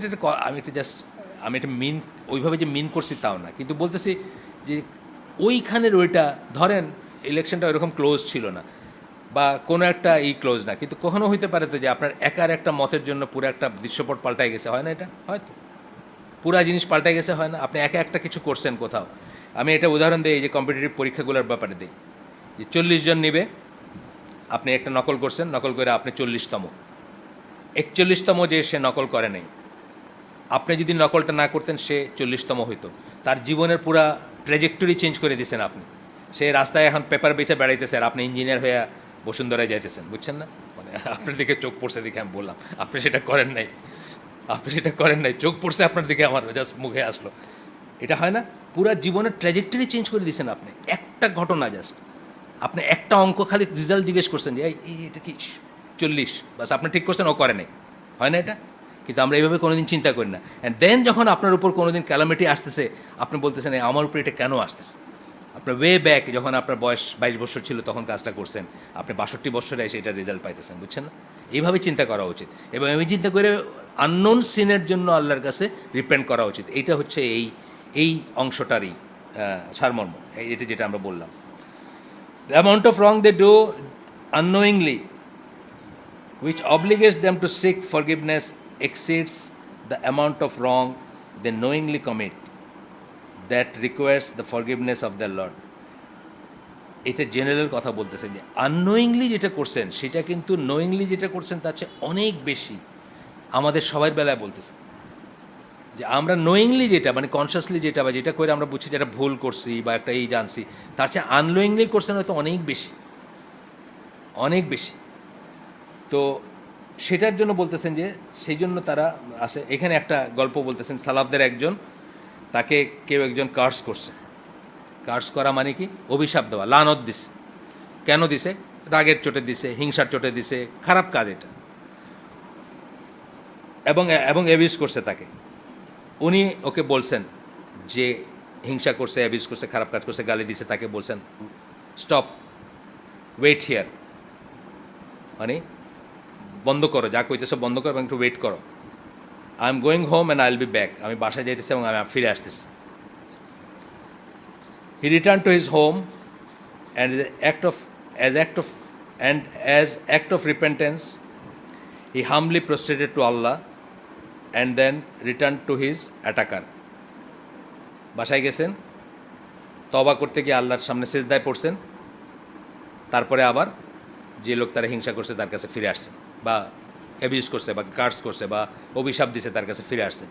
[SPEAKER 1] আমি এটা মিন ওইভাবে যে মিন করছি তাও না, কিন্তু বলতেছি যে ওইখানের ওইটা ধরেন ইলেকশনটা ওইরকম ক্লোজ ছিল না বা কোনো একটা ক্লোজ না, কিন্তু কখনো হইতে পারে তো যে আপনার একার একটা মতের জন্য পুরো একটা দৃশ্যপট পাল্টায় গেছে, হয় না? এটা হয়তো পুরা জিনিস পাল্টায় গেছে, হয় না? আপনি একা একটা কিছু করছেন কোথাও। আমি এটা উদাহরণ দিই, এই যে কম্পিটিটিভ পরীক্ষাগুলোর ব্যাপারে দিই, যে 40 জন নিবে, আপনি একটা নকল করছেন, নকল করে আপনি 40তম, 41তম যে সে নকল করে নেই, আপনি যদি নকলটা না করতেন সে 40তম হইতো। তার জীবনের পুরা ট্র্যাজেক্টরি চেঞ্জ করে দিয়েছেন আপনি। সে রাস্তায় এখন পেপার বেচে বেড়াইতেছে আর আপনি ইঞ্জিনিয়ার হয়ে বসুন্ধরায় যাইতেছেন, বুঝছেন না? মানে আপনার দিকে চোখ পড়ছে দেখে আমি বললাম, আপনি সেটা করেন নাই, চোখ পড়ছে আপনার দিকে, আমার জাস্ট মুখে আসলো। এটা হয় না? পুরা জীবনের ট্র্যাজেক্টরি চেঞ্জ করে দিয়েছেন আপনি, একটা ঘটনা জাস্ট, আপনি একটা অঙ্ক খালি রেজাল্ট জিজ্ঞেস করছেন যে এটা কি 40, বাস আপনি ঠিক করছেন, ও করে নাই, হয় না এটা? কিন্তু আমরা এইভাবে কোনোদিন চিন্তা করি না। অ্যান্ড দেন যখন আপনার উপর কোনোদিন ক্যালামিটি আসতেছে, আপনি বলতেছেন আমার উপর এটা কেন আসতেছে। আপনার ওয়ে ব্যাক যখন আপনার বয়স 22 বছর ছিল তখন কাজটা করছেন, আপনি 62 বছরে এসে এটা রেজাল্ট পাইতেছেন, বুঝছেন না? এইভাবে চিন্তা করা উচিত এবং আমি চিন্তা করে আননোন সিনের জন্য আল্লাহর কাছে রিপেন্ট করা উচিত। এইটা হচ্ছে এই অংশটারই সারমর্ম, এটা যেটা আমরা বললাম। The amount of wrong they do unknowingly, which obligates them to seek forgiveness, exceeds the amount of wrong they knowingly commit, that requires the forgiveness of their Lord. এটা জেনারেল কথা বলতেছে যে আননোয়িংলি যেটা করছেন সেটা কিন্তু নোয়িংলি যেটা করছেন তার চেয়ে অনেক বেশি। আমাদের সবার বেলায় বলতেছে যে আমরা নোয়িংলি যেটা মানে কনসিয়াসলি যেটা বা যেটা করে আমরা বুঝছি যেটা ভুল করছি বা একটা জানছি, তার চেয়ে আননোয়িংলি করছেন হয়তো অনেক বেশি, অনেক বেশি। তো সেটার জন্য বলতেছেন যে সেই জন্য তারা আসে। এখানে একটা গল্প বলতেছেন, সালাফদের একজন, তাকে কেউ একজন কার্স করছে। কার্স করা মানে কি? অভিশাপ দেওয়া, লানত দিছে। কেন দিছে? রাগের চোটে দিছে, হিংসার চোটে দিছে, খারাপ কাজ এটা, এবং অ্যাবিউজ করছে তাকে। উনি ওকে বলছেন যে হিংসা করছে, অ্যাবিউজ করছে, খারাপ কাজ করছে, গালি দিছে, তাকে বলছেন স্টপ, ওয়েট হিয়ার, মানে বন্ধ করো, যা কইতেছো বন্ধ করো এবং একটু ওয়েট করো। I am going home and I will be back, আমি বাসায় যাইতেছি এবং আমি ফিরে আসতেছি। He return to his home and as act of repentance he humbly prostrated to Allah and then returned to his attacker. বাসায় গেছেন, তওবা করতে গিয়ে আল্লাহর সামনে সিজদায় পড়ছেন, তারপরে আবার যে লোক তারা হিংসা করছে তার কাছে ফিরে আসছে বা অ্যাবিউজ করছে বা কার্স করছে বা অভিশাপ দিছে তার কাছে ফিরে আসছে।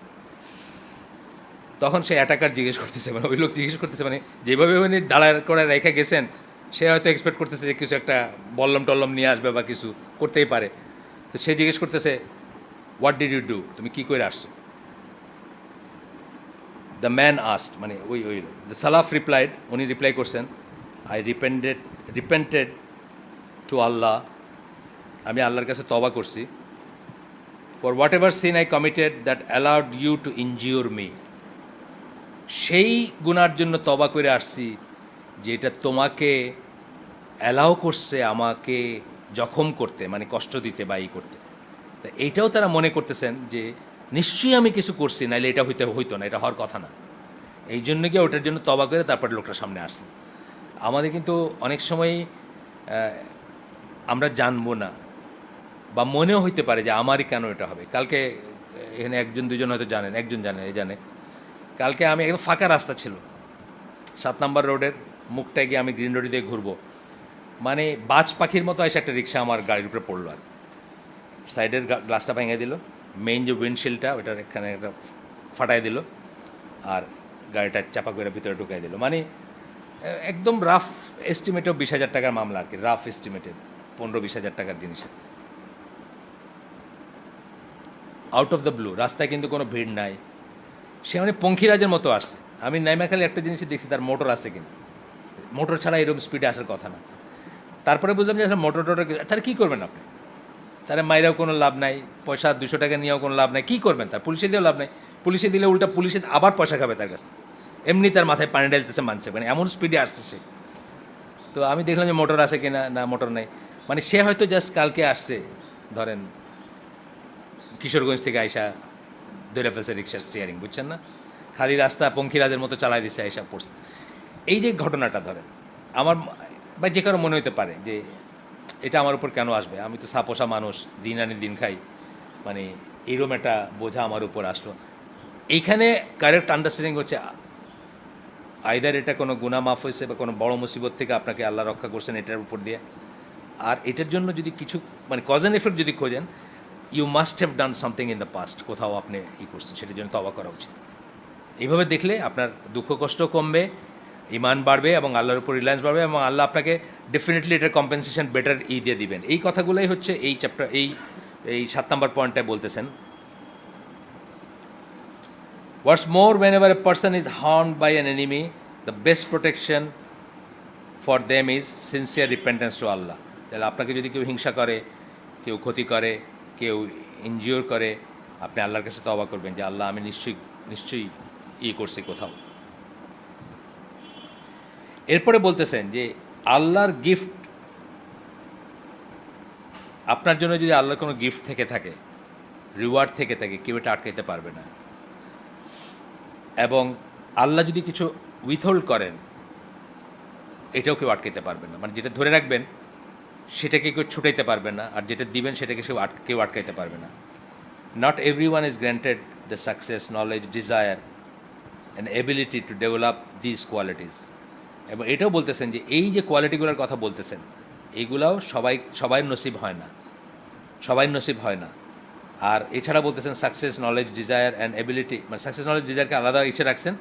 [SPEAKER 1] তখন সে অ্যাটাকার জিজ্ঞেস করতেছে, মানে ওই লোক জিজ্ঞেস করতেছে, মানে যেভাবে উনি দাঁড়ায় করে রেখে গেছেন সে হয়তো এক্সপেক্ট করতেছে যে কিছু একটা বল্লম টল্লম নিয়ে আসবে বা কিছু করতেই পারে। তো সে জিজ্ঞেস করতেছে হোয়াট ডিড ইউ ডু, তুমি কী করে আসছো? দ্য ম্যান আস্ট, মানে ওই দ্য সালাফ রিপ্লাইড, উনি রিপ্লাই করছেন আই রিপেন্টেড টু আল্লাহ, আমি আল্লাহর কাছে তওবা করছি, for whatever sin I committed that allowed you to injure me, সেই গুনার জন্য তওবা করে আসছি যেটা তোমাকে অ্যালাউ করছে আমাকে জখম করতে, মানে কষ্ট দিতে বা করতে। তা এইটাও তারা মনে করতেছেন যে নিশ্চয়ই আমি কিছু করছি, নাহলে এটা হইতো না, এটা হওয়ার কথা না। এই জন্য গিয়ে ওটার জন্য তওবা করে তারপরে লোকটা সামনে আসছে। আমাদের কিন্তু অনেক সময়ই আমরা জানবো না বা মনেও হইতে পারে যে আমারই কেন এটা হবে। কালকে এখানে একজন দুজন হয়তো জানেন, একজন জানে কালকে আমি একদম ফাঁকা রাস্তা ছিল, 7 নম্বর রোডের মুখটায় গিয়ে আমি গ্রিন রোড দিয়ে ঘুরবো, মানে বাজ পাখির মতো এসে একটা রিক্সা আমার গাড়ির উপরে পড়লো আর সাইডের গ্লাসটা ভেঙে দিল, মেইন যে উইন্ডশিল্ডটা ওটার এখানে একটা ফাটাই দিল, আর গাড়িটা চাপা করে ভিতরে ঢুকাই দিল। মানে একদম রাফ এস্টিমেটেও 20,000 টাকার মামলা আর কি, রাফ এস্টিমেটে 15-20,000 টাকার জিনিসের। আউট অফ দ্য ব্লু, রাস্তায় কিন্তু কোনো ভিড় নাই, সে মানে পঙ্খিরাজের মতো আসছে। আমি নাইমাখালি একটা জিনিসই দেখছি, তার মোটর আছে কিনা, মোটর ছাড়া এরকম স্পিডে আসার কথা না। তারপরে বুঝলাম যে আসলে মোটর তাহলে কী করবেন আপনি, তারা মাইরাও কোনো লাভ নাই, পয়সা 200 টাকা নিয়েও কোনো লাভ নাই, কী করবেন তার, পুলিশে দিয়েও লাভ নাই, পুলিশে দিলে উল্টা পুলিশে আবার পয়সা খাবে তার কাছ থেকে, এমনি তার মাথায় পানি ঢালতেছে মানছে, মানে এমন স্পিডে আসছে সে। তো আমি দেখলাম যে মোটর আছে কিনা, না মোটর নাই, মানে সে হয়তো জাস্ট কালকে আসছে, ধরেন কিশোরগঞ্জ থেকে আইসা ধরে ফেলছে রিক্সার স্টিয়ারিং, বুঝছেন না, খালি রাস্তা পঙ্খিরাজের মতো চালাই দিচ্ছে, আইসা পড়ছে। এই যে ঘটনাটা ধরেন আমার বা যে কারো মনে হতে পারে যে এটা আমার উপর কেন আসবে, আমি তো সাপোসা মানুষ, দিন আনি দিন খাই, মানে এরকম একটা বোঝা আমার উপর আসলো। এইখানে কারেক্ট আন্ডারস্ট্যান্ডিং হচ্ছে আইদার এটা কোনো গুনাহ মাফ হয়েছে বা কোনো বড় মুসিবত থেকে আপনাকে আল্লাহ রক্ষা করছেন এটার উপর দিয়ে। আর এটার জন্য যদি কিছু মানে কজ অ্যান্ড এফেক্ট যদি খোঁজেন, you must have done something in the past, কোথাও আপনি করছেন, সেটার জন্য তওবা করা উচিত। এইভাবে দেখলে আপনার দুঃখ কষ্ট কমবে, ইমান বাড়বে এবং আল্লাহর উপর রিলায়েন্স বাড়বে, এবং আল্লাহ আপনাকে ডেফিনেটলি এটার কম্পেনসেশন বেটার দিয়ে দিবেন। এই কথাগুলোই হচ্ছে এই চ্যাপ্টার এই 7 নম্বর পয়েন্টটায় বলতেছেন। What's more, whenever a person is harmed by an enemy, the best protection for them is sincere repentance to Allah. তাহলে আপনাকে যদি কেউ হিংসা করে, কেউ ক্ষতি করে, কেউ ইনজিওর করে, আপনি আল্লাহর কাছে তওবা করবেন যে আল্লাহ আমি নিশ্চয়ই করছি কোথাও। এরপরে বলতেছেন যে আল্লাহর গিফট, আপনার জন্য যদি আল্লাহর কোনো গিফট থেকে থাকে, রিওয়ার্ড থেকে থাকে, কেউ এটা আটকাইতে পারবে না। এবং আল্লাহ যদি কিছু উইথহোল্ড করেন, এটাও কেউ আটকাইতে পারবে না। মানে যেটা ধরে রাখবেন সেটাকে কেউ ছুটাইতে পারবে না, আর যেটা দিবেন সেটাকে কেউ আটকাইতে পারবে না। Not every one is granted the success, knowledge, desire and ability to develop this qualities. এবং এটাও বলতেছেন যে এই যে কোয়ালিটিগুলোর কথা বলতেছেন, এইগুলাও সবাই নসিব হয় না। আর এছাড়া বলতেছেন success, knowledge, desire and ability, মানে সাকসেস, নলেজ, ডিজায়ারকে আলাদা ইসে রাখছেন,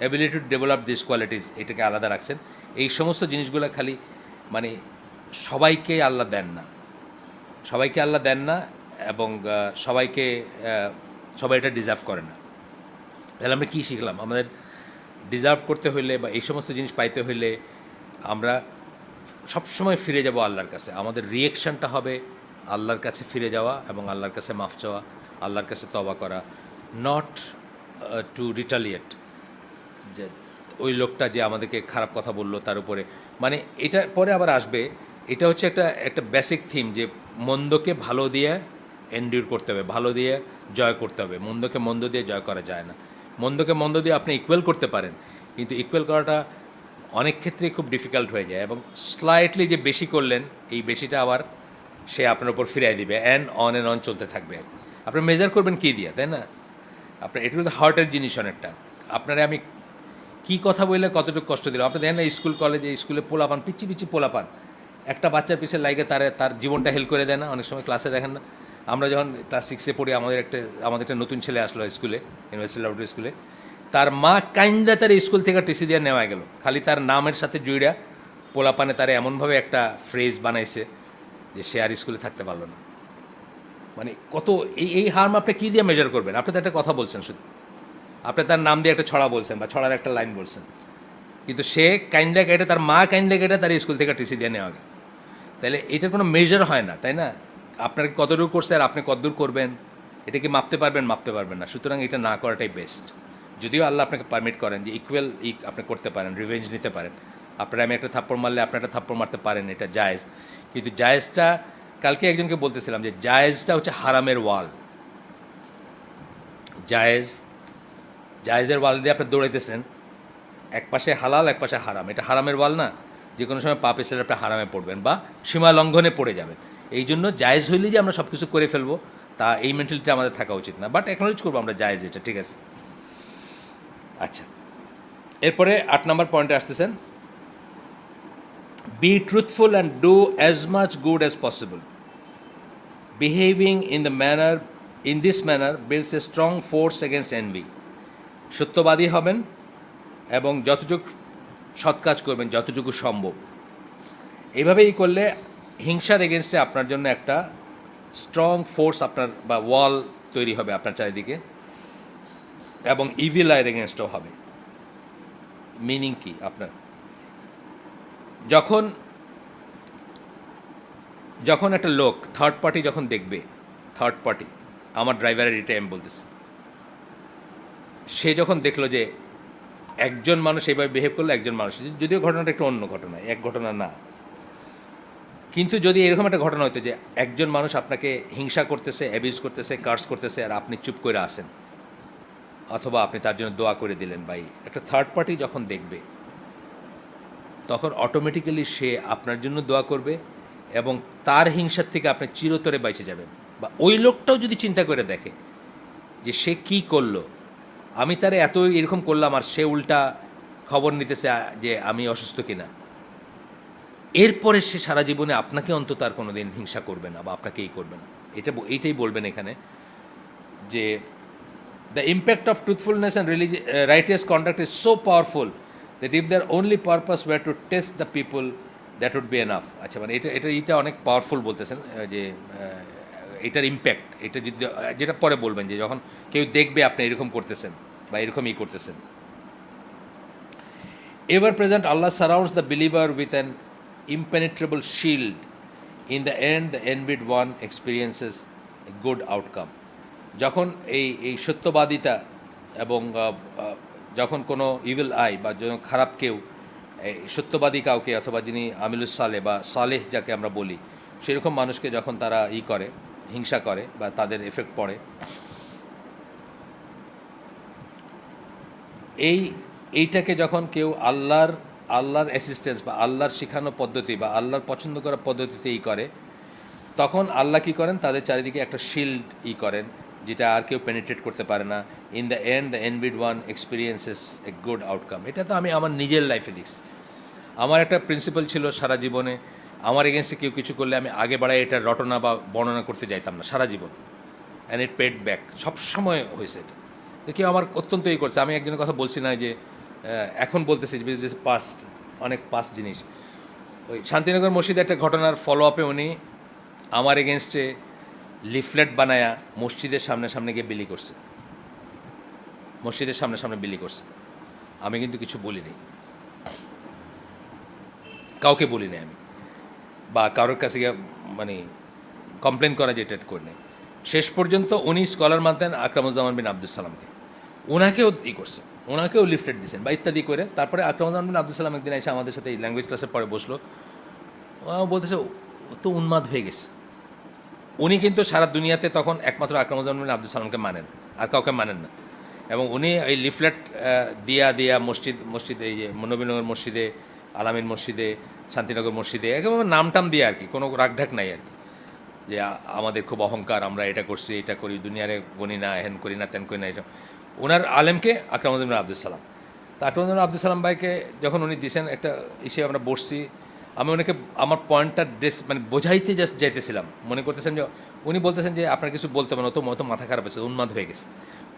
[SPEAKER 1] ability to develop this qualities এটাকে আলাদা রাখছেন। এই সমস্ত জিনিসগুলো খালি মানে সবাইকে আল্লাহ দেন না, এবং সবাই এটা ডিজার্ভ করে না। তাহলে আমরা কী শিখলাম? আমাদের ডিজার্ভ করতে হইলে বা এই সমস্ত জিনিস পাইতে হইলে আমরা সবসময় ফিরে যাব আল্লাহর কাছে। আমাদের রিয়েকশনটা হবে আল্লাহর কাছে ফিরে যাওয়া এবং আল্লাহর কাছে মাফ চাওয়া, আল্লাহর কাছে তওবা করা, নট টু রিটালিয়েট, যে ওই লোকটা যে আমাদেরকে খারাপ কথা বললো তার উপরে। মানে এটা পরে আবার আসবে, এটা হচ্ছে একটা বেসিক থিম যে মন্দকে ভালো দিয়ে এন্ডিউর করতে হবে, ভালো দিয়ে জয় করতে হবে। মন্দকে মন্দ দিয়ে জয় করা যায় না। মন্দকে মন্দ দিয়ে আপনি ইকুয়াল করতে পারেন, কিন্তু ইকুয়াল করাটা অনেক ক্ষেত্রেই খুব ডিফিকাল্ট হয়ে যায়, এবং স্লাইটলি যে বেশি করলেন, এই বেশিটা আবার সে আপনার উপর ফিরাই দিবে, অ্যান্ড অন চলতে থাকবে। আপনি মেজার করবেন কী দিয়ে, তাই না? আপনার এটা কিন্তু হার্টের জিনিস অনেকটা। আপনারা আমি কী কথা বললে কতটুকু কষ্ট দিলাম। আপনি দেখেন না স্কুল কলেজে স্কুলে পোলাপান, পিচ্ছি পোলাপান, একটা বাচ্চার পিছিয়ে লাগে তার জীবনটা হেল্প করে দেয় না? অনেক সময় ক্লাসে দেখেন না, আমরা যখন ক্লাস 6-এ পড়ি, আমাদের একটা নতুন ছেলে আসলো স্কুলে, ইউনিভার্সিটি ল্যাবরেটরি স্কুলে, তার মা কাইন্দা তার স্কুল থেকে টিসি দিয়ে নেওয়া গেল, খালি তার নামের সাথে জুইড়া পোলাপানে তারা এমনভাবে একটা ফ্রেজ বানাইছে যে সে আর স্কুলে থাকতে পারলো না। মানে কত এই হার্ম আপনি কী দিয়ে মেজার করবেন? আপনি তো একটা কথা বলছেন, শুধু আপনি তার নাম দিয়ে একটা ছড়া বলছেন বা ছড়ার একটা লাইন বলছেন, কিন্তু সে কাইন্দা কেটে, তার মা কাইন্দা কেটে তার স্কুল থেকে টিসি দিয়ে নেওয়া গেল। তাহলে এটার কোনো মেজার হয় না, তাই না? আপনার কতদূর করছে আর আপনি কতদূর করবেন, এটা কি মাপতে পারবেন না। সুতরাং এটা না করাটাই বেস্ট। যদিও আল্লাহ আপনাকে পারমিট করেন যে ইকুয়াল আপনি করতে পারেন, রিভেঞ্জ নিতে পারেন। আপনারা আমি একটা থাপ্পড় মারলে আপনি একটা থাপ্পড় মারতে পারেন, এটা জায়েজ। কিন্তু জায়েজটা, কালকে একজনকে বলতেছিলাম যে জায়েজটা হচ্ছে হারামের ওয়াল। জায়েজের ওয়াল দিয়ে আপনি দৌড়াইতেছেন, এক পাশে হালাল এক পাশে হারাম, এটা হারামের ওয়াল না। যে কোনো সময় পাপ এসে আপনি হারামে পড়বেন বা সীমা লঙ্ঘনে পড়ে যাবেন। এই জন্য জায়েজ হইলে যে আমরা সব কিছু করে ফেলবো, তা এই মেন্টালিটি আমাদের থাকা উচিত না। বাট অ্যাকনোলেজ করবো আমরা জায়েজ, এটা ঠিক আছে। আচ্ছা, এরপরে 8 নম্বর পয়েন্টে আসতেছেন। Be truthful and do as much good as possible. Behaving in this manner builds a strong force against envy. সত্যবাদী হবেন এবং যতটুকু সৎ কাজ করবেন যতটুকু সম্ভব। এইভাবেই করলে হিংসার এগেনস্টে আপনার জন্য একটা স্ট্রং ফোর্স আপনার বা ওয়াল তৈরি হবে আপনার চারিদিকে, এবং ইভিল আয়ের এগেনস্টও হবে। মিনিং কি আপনার, যখন যখন একটা লোক থার্ড পার্টি যখন দেখবে, থার্ড পার্টি আমার ড্রাইভারের এটা আমি বলতেছি, সে যখন দেখলো যে একজন মানুষ এইভাবে বিহেভ করলো, একজন মানুষ, যদিও ঘটনাটা একটু অন্য ঘটনা, এক ঘটনা না, কিন্তু যদি এরকম একটা ঘটনা হতো যে একজন মানুষ আপনাকে হিংসা করতেছে, অ্যাবিউজ করতেছে, কার্স করতেছে, আর আপনি চুপ করে আসেন, অথবা আপনি তার জন্য দোয়া করে দিলেন, ভাই একটা থার্ড পার্টি যখন দেখবে তখন অটোমেটিক্যালি সে আপনার জন্য দোয়া করবে এবং তার হিংসার থেকে আপনি চিরতরে বেঁচে যাবেন। বা ওই লোকটাও যদি চিন্তা করে দেখে যে সে কি করলো, আমি তারে এত এরকম করলাম আর সে উল্টা খবর নিতেছে যে আমি অসুস্থ কিনা, এরপরে সে সারা জীবনে আপনাকে অন্তত আর কোনো দিন হিংসা করবে না বা আপনাকে এই করবে না। এইটাই বলবেন এখানে যে the impact of truthfulness and righteous conduct is so powerful that if their only purpose were to test the people that would be enough. আচ্ছা, মানে এটা অনেক পাওয়ারফুল বলতেছেন যে এটার ইম্প্যাক্ট, এটা যদি যেটা পরে বলবেন যে যখন কেউ দেখবে আপনি এরকম করতেছেন বা এরকমই করতেছেন। Ever present Allah surrounds the believer with an impenetrable shield. In the end, the envied one experiences a good outcome. যখন এই সত্যবাদিতা এবং যখন কোনো ইভিল আই বা যখন খারাপ কেউ সত্যবাদী কাউকে অথবা যিনি আমিলুস সালে বা সালেহ যাকে আমরা বলি, সেরকম মানুষকে যখন তারা করে, হিংসা করে বা তাদের এফেক্ট পড়ে, এইটাকে যখন কেউ আল্লাহর অ্যাসিস্ট্যান্স বা আল্লাহর শেখানো পদ্ধতি বা আল্লাহর পছন্দ করা পদ্ধতিতে করে, তখন আল্লাহ কী করেন, তাদের চারিদিকে একটা শিল্ড করেন যেটা আর কেউ পেনিট্রেট করতে পারে না। In the end the envied one experiences a good outcome. এটা তো আমি আমার নিজের লাইফে দেখছি। আমার একটা প্রিন্সিপাল ছিল সারা জীবনে, আমার এগেনস্টে কেউ কিছু করলে আমি আগে বাড়ায় এটা রটনা বা বর্ণনা করতে যাইতাম না সারা জীবন, অ্যান্ড ইট পেড ব্যাক। সবসময় হয়েছে এটা, কেউ আমার অত্যন্ত করছে। আমি একজনের কথা বলছি না যে এখন বলতেছি যে পাস্ট, অনেক পাস্ট জিনিস। ওই শান্তিনগর মসজিদে একটা ঘটনার ফলো আপে উনি আমার এগেনস্টে লিফলেট বানায়া মসজিদের সামনে গিয়ে বিলি করছে, মসজিদের সামনে বিলি করছে। আমি কিন্তু কিছু বলিনি, কাউকে বলিনি আমি, বা কারোর কাছে গিয়ে মানে কমপ্লেন করা যেটা করি নাই। শেষ পর্যন্ত উনি স্কলার মানতেন আকরামুজ্জামান বিন আব্দুল সালামকে, ওনাকেও করছে, ওনাকেও লিফলেট দিয়েছেন বা ইত্যাদি করে। তারপরে আকরামুজ্জামান বিন আব্দুল সালাম একদিন এসে আমাদের সাথে এই ল্যাঙ্গুয়েজ ক্লাসের পরে বসলো, বলতেছে ও তো উন্মাদ হয়ে গেছে। উনি কিন্তু সারা দুনিয়াতে তখন একমাত্র আকরামুজ্জামান বিন আব্দুল সালামকে মানেন, আর কাউকে মানেন না। এবং উনি এই লিফলেট দিয়া মসজিদ এই যে নবীনগর মসজিদে, আলামিন মসজিদে, শান্তিনগর মসজিদে, একেবারে নামটাম দিয়ে আর কি, কোনো রাগঢাক নাই আর কি, যে আমাদের খুব অহংকার, আমরা এটা করছি, এটা করি, দুনিয়ারে গণি না, হেন করি না, তেন করি না। এটা ওনার আলেমকে আকরামুজ্জামান বিন আব্দুল সালাম। তা আকরামুজ্জামান বিন আব্দুল সালাম ভাইকে যখন উনি দিয়েছেন একটা আমরা বসছি, আমি ওনাকে আমার পয়েন্টটা মানে বোঝাইতে জাস্ট যাইতেছিলাম, মনে করতেছেন যে উনি বলতেছেন যে আপনার কিছু বলতে পারেন, মতো মাথা খারাপ হয়েছে, উন্মাদ হয়ে গেছে।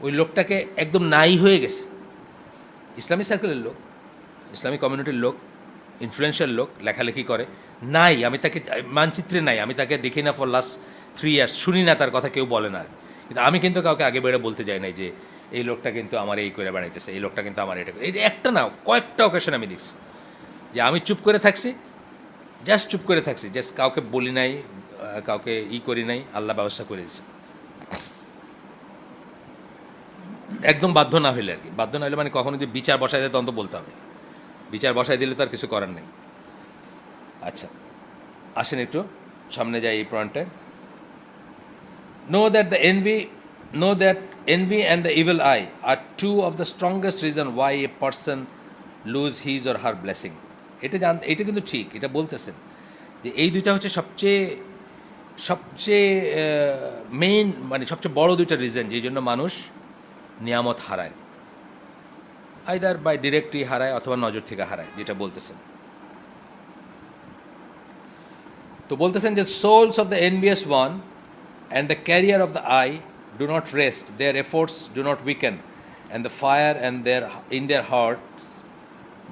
[SPEAKER 1] ওই লোকটাকে একদম নাই হয়ে গেছে, ইসলামী সার্কেলের লোক, ইসলামী কমিউনিটির লোক, ইনফ্লুয়েন্সিয়াল লোক, লেখালেখি করে, নাই, আমি তাকে মানচিত্রে নাই, আমি তাকে দেখি না ফর লাস্ট 3 ইয়ার্স, শুনি না তার কথা, কেউ বলে না। কিন্তু আমি কিন্তু কাউকে আগে বেড়ে বলতে যাই নাই যে এই লোকটা কিন্তু আমার এই করে বেড়াইতেছে, এই লোকটা কিন্তু আমার এটা একটা না, কয়েকটা অকেশন আমি দেখছি যে আমি চুপ করে থাকছি, জাস্ট চুপ করে থাকছি, জাস্ট কাউকে বলি নাই, কাউকে করি নাই, আল্লাহ ব্যবস্থা করে দিচ্ছে। একদম বাধ্য না হইলে আর কি, বাধ্য না হইলে মানে কখনো যদি বিচার বসাই দেয় তখন তো বলতে হবে, বিচার বসাই দিলে তো আর কিছু করার নেই। আচ্ছা, আসেন একটু সামনে যাই এই পয়েন্টটায়। Know that envy and the evil eye are two of the strongest reason why a person lose his or her blessing. এটা কিন্তু ঠিক, এটা বলতেছেন যে এই দুইটা হচ্ছে সবচেয়ে মেইন, মানে সবচেয়ে বড় দুইটা রিজন যেই জন্য মানুষ নিয়ামত হারায়, আইদার বাই ডিরেক্টলি হারায় অথবা নজর থেকে হারায়, যেটা বলতেছেন। তো বলতেছেন যে souls of the envious one and the carrier of the eye do not rest, their efforts do not weaken, and the fire and in their hearts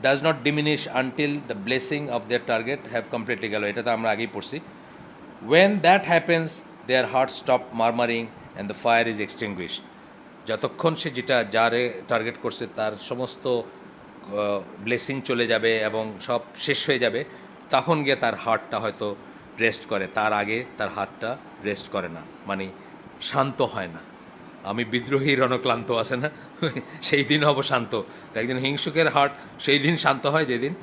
[SPEAKER 1] does not diminish until the blessing of their target have completely গেল। এটা তো আমরা আগেই পড়ছি। When that happens, their hearts stop murmuring and the fire is extinguished. যতক্ষণ সে যেটা যারে target করছে তার সমস্ত ব্লেসিং চলে যাবে এবং সব শেষ হয়ে যাবে, তখন গিয়ে তার হার্টটা হয়তো রেস্ট করে, তার আগে তার হার্টটা রেস্ট করে না, মানে শান্ত হয় না। আমি বিদ্রোহী রণক্লান্ত আছে না, সেই দিন হব শান্ত। তো একজন হিংসুকের হার্ট সেই দিন শান্ত হয় যেদিন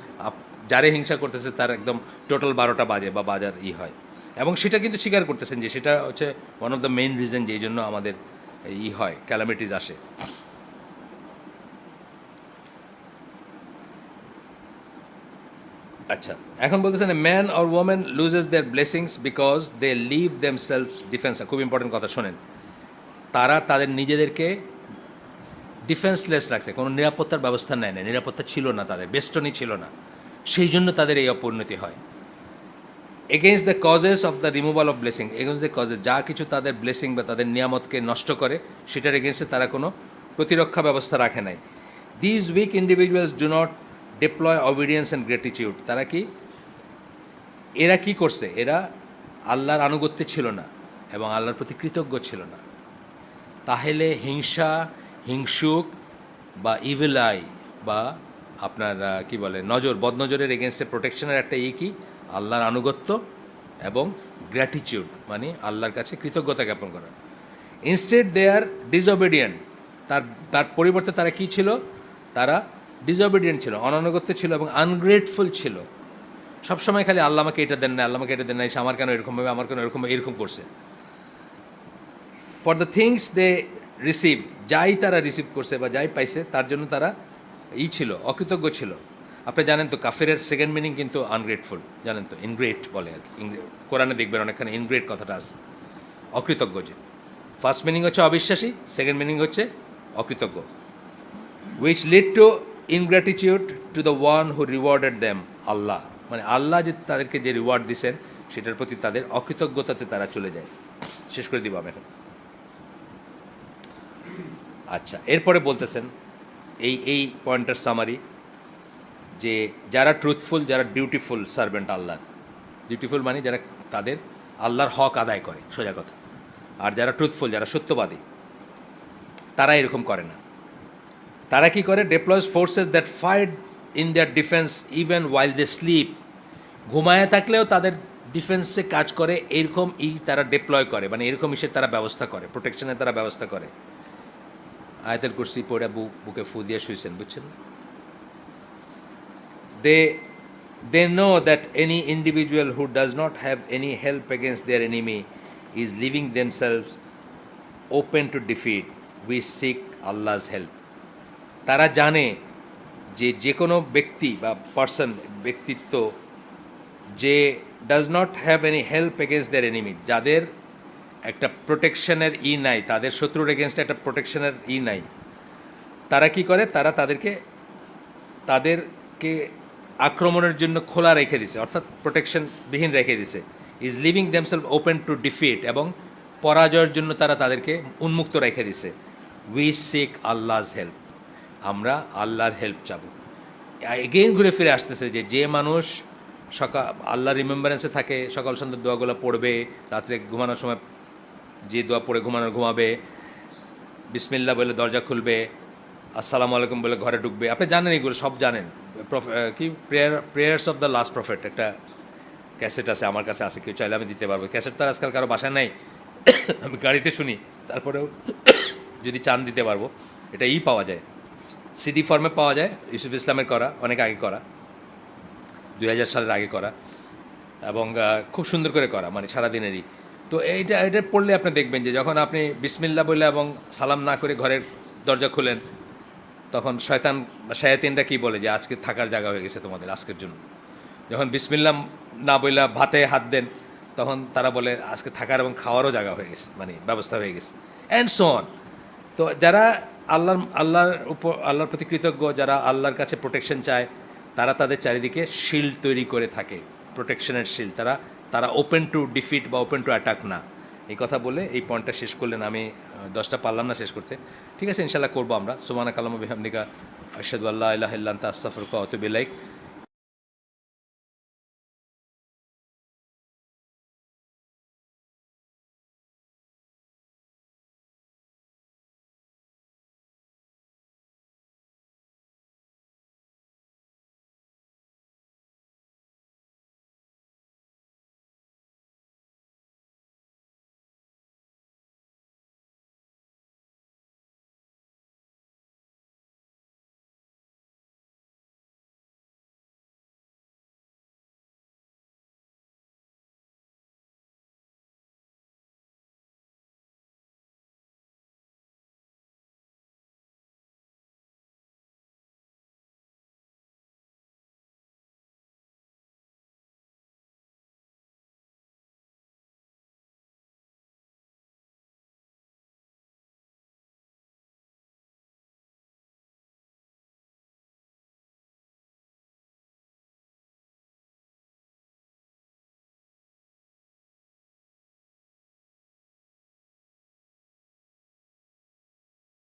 [SPEAKER 1] যারে হিংসা করতেছে তার একদম টোটাল 12টা বাজে বা বাজার হয়। এবং সেটা কিন্তু স্বীকার করতেছেন যে সেটা হচ্ছে one of the main reason যেই জন্য আমাদের হয়, ক্যালামিটিস আসে। আচ্ছা, এখন বলতেছেন man or women loses their blessings because they leave themselves defence. খুব ইম্পর্টেন্ট কথা শোনেন, তারা তাদের নিজেদেরকে ডিফেন্সলেস রাখছে, কোনো নিরাপত্তার ব্যবস্থা নেয় না, নিরাপত্তা ছিল না, তাদের বেষ্টনী ছিল না, সেই জন্য তাদের এই অপরিণতি হয়। Against the causes of the removal of blessing, against the causes, যা কিছু তাদের ব্লেসিং বা তাদের নিয়ামতকে নষ্ট করে সেটার এগেইনস্টে তারা কোনো প্রতিরক্ষা ব্যবস্থা রাখে নাই। These weak individuals do not deploy obedience and gratitude. তারা কি, এরা কি করছে, এরা আল্লাহর আনুগত্যে ছিল না এবং আল্লাহর প্রতি কৃতজ্ঞ ছিল না। তাহলে হিংসা, হিংসুক বা ইভিল আই বা আপনার কি বলে নজর, বদনজরের এগেনস্টে প্রোটেকশনের একটা কি, আল্লাহর আনুগত্য এবং গ্র্যাটিটিউড, মানে আল্লাহর কাছে কৃতজ্ঞতা জ্ঞাপন করা। ইনস্টেড দে আর ডিসঅবিডিয়েন্ট, তার পরিবর্তে তারা কি ছিল, তারা ডিসঅবিডিয়েন্ট ছিল, অনানুগত্য ছিল এবং আনগ্রেটফুল ছিল। সবসময় খালি আল্লাহ আমাকে এটা দেন না, আল্লাহ আমাকে এটা দেন না, এসে আমার কেন এরকমভাবে, আমার কেন এরকম করছে। For the things they receive, যাই তারা রিসিভ করছে বা যাই পাইছে তার জন্য তারা ছিল, অকৃতজ্ঞ ছিল। আপনি জানেন তো কাফেরের সেকেন্ড মিনিং কিন্তু আনগ্রেটফুল, জানেন তো, ইনগ্রেট বলে আর কি, কোরআনে দেখবেন অনেকখানে ইনগ্রেট কথাটা আছে, অকৃতজ্ঞ। যে ফার্স্ট মিনিং হচ্ছে অবিশ্বাসী, সেকেন্ড মিনিং হচ্ছে অকৃতজ্ঞ। Which lead to ingratitude to the one who rewarded them, Allah, মানে আল্লাহ যে তাদেরকে যে রিওয়ার্ড দিচ্ছেন সেটার প্রতি তাদের অকৃতজ্ঞতাতে তারা চলে যায়। শেষ করে দিব আমি এখন। আচ্ছা, এরপরে বলতেছেন এই পয়েন্টের সামারি, যে যারা ট্রুথফুল, যারা ডিউটিফুল সার্ভেন্ট আল্লাহর, ডিউটিফুল মানে যারা তাদের আল্লাহর হক আদায় করে, সোজা কথা। আর যারা ট্রুথফুল, যারা সত্যবাদী, তারা এরকম করে না। তারা কি করে, deploys forces that fight in their defence even while they sleep, ঘুমায় থাকলেও তাদের ডিফেন্সে কাজ করে, এরকম তারা ডিপ্লয় করে, মানে এরকম তারা ব্যবস্থা করে, প্রোটেকশনের তারা ব্যবস্থা করে। আয়াতুল কুরসি পড়ে বুকে ফু দিয়ে শুয়েছেন, বুঝছেন। They know that any individual who does not have any help against their enemy is leaving themselves open to defeat. We seek Allah's help. তারা জানে যে কোনো ব্যক্তি বা পার্সন, ব্যক্তিত্ব, যে does not have any help against their enemy, যাদের একটা প্রোটেকশনের নাই, তাদের শত্রুর এগেনস্টে একটা প্রোটেকশনের নাই, তারা কি করে, তারা তাদেরকে আক্রমণের জন্য খোলা রেখে দিছে, অর্থাৎ প্রোটেকশনবিহীন রেখে দিছে। Is leaving themself open to defeat, এবং পরাজয়ের জন্য তারা তাদেরকে উন্মুক্ত রেখে দিছে। উই সিক আল্লাহস হেল্প, আমরা আল্লাহর হেল্প চাবো। এগেইন ঘুরে ফিরে আসতেছে যে মানুষ আল্লাহ রিমেম্বারেন্সে থাকে, সকাল সন্ধ্যার দোয়াগুলো পড়বে, রাত্রে ঘুমানোর সময় যে দোয়া পড়ে ঘুমাবে, বিসমিল্লাহ বলে দরজা খুলবে, আসসালামু আলাইকুম বলে ঘরে ঢুকবে, আপনি জানেন, এগুলো সব জানেন। কি prayers of the last prophet একটা ক্যাসেট আছে, আমার কাছে আছে, কেউ চাইলে আমি দিতে পারবো। ক্যাসেট তো আজকাল কারো বাসায় নাই, আমি গাড়িতে শুনি, তারপরেও যদি চান দিতে পারবো। এটা পাওয়া যায়, সিডি ফর্মে পাওয়া যায়, ইউসুফ ইসলামের করা, অনেক আগে করা, 2000 সালের আগে করা, এবং খুব সুন্দর করে করা, মানে সারাদিনেরই। তো এটা পড়লে আপনি দেখবেন যে যখন আপনি বিসমিল্লাহ বলে এবং সালাম না করে ঘরের দরজা খুলেন, তখন শায়াতিনরা কি বলে যে আজকে থাকার জায়গা হয়ে গেছে তোমাদের আজকের জন্য। যখন বিসমিল্লাহ না বলে ভাতে হাত দেন, তখন তারা বলে আজকে থাকার এবং খাওয়ারও জায়গা হয়ে গেছে, মানে ব্যবস্থা হয়ে গেছে, অ্যান্ড সো অন। তো যারা আল্লাহর প্রতি কৃতজ্ঞ, যারা আল্লাহর কাছে প্রোটেকশন চায়, তারা তাদের চারিদিকে শিল্ড তৈরি করে থাকে, প্রোটেকশনের শিল্ড। তারা তারা ওপেন টু ডিফিট বা ওপেন টু অ্যাটাক না। এই কথা বলে এই পয়েন্টটা শেষ করলেন। আমি 10টা পারলাম না শেষ করতে। ঠিক আছে, ইনশাল্লাহ করবো আমরা। সুবহানাকা আল্লাহুম্মা বিহামদিকা আশহাদু আল্লা ইলাহা ইল্লা আনতা আস্তাগফিরুকা ওয়া আতুবু ইলাইক।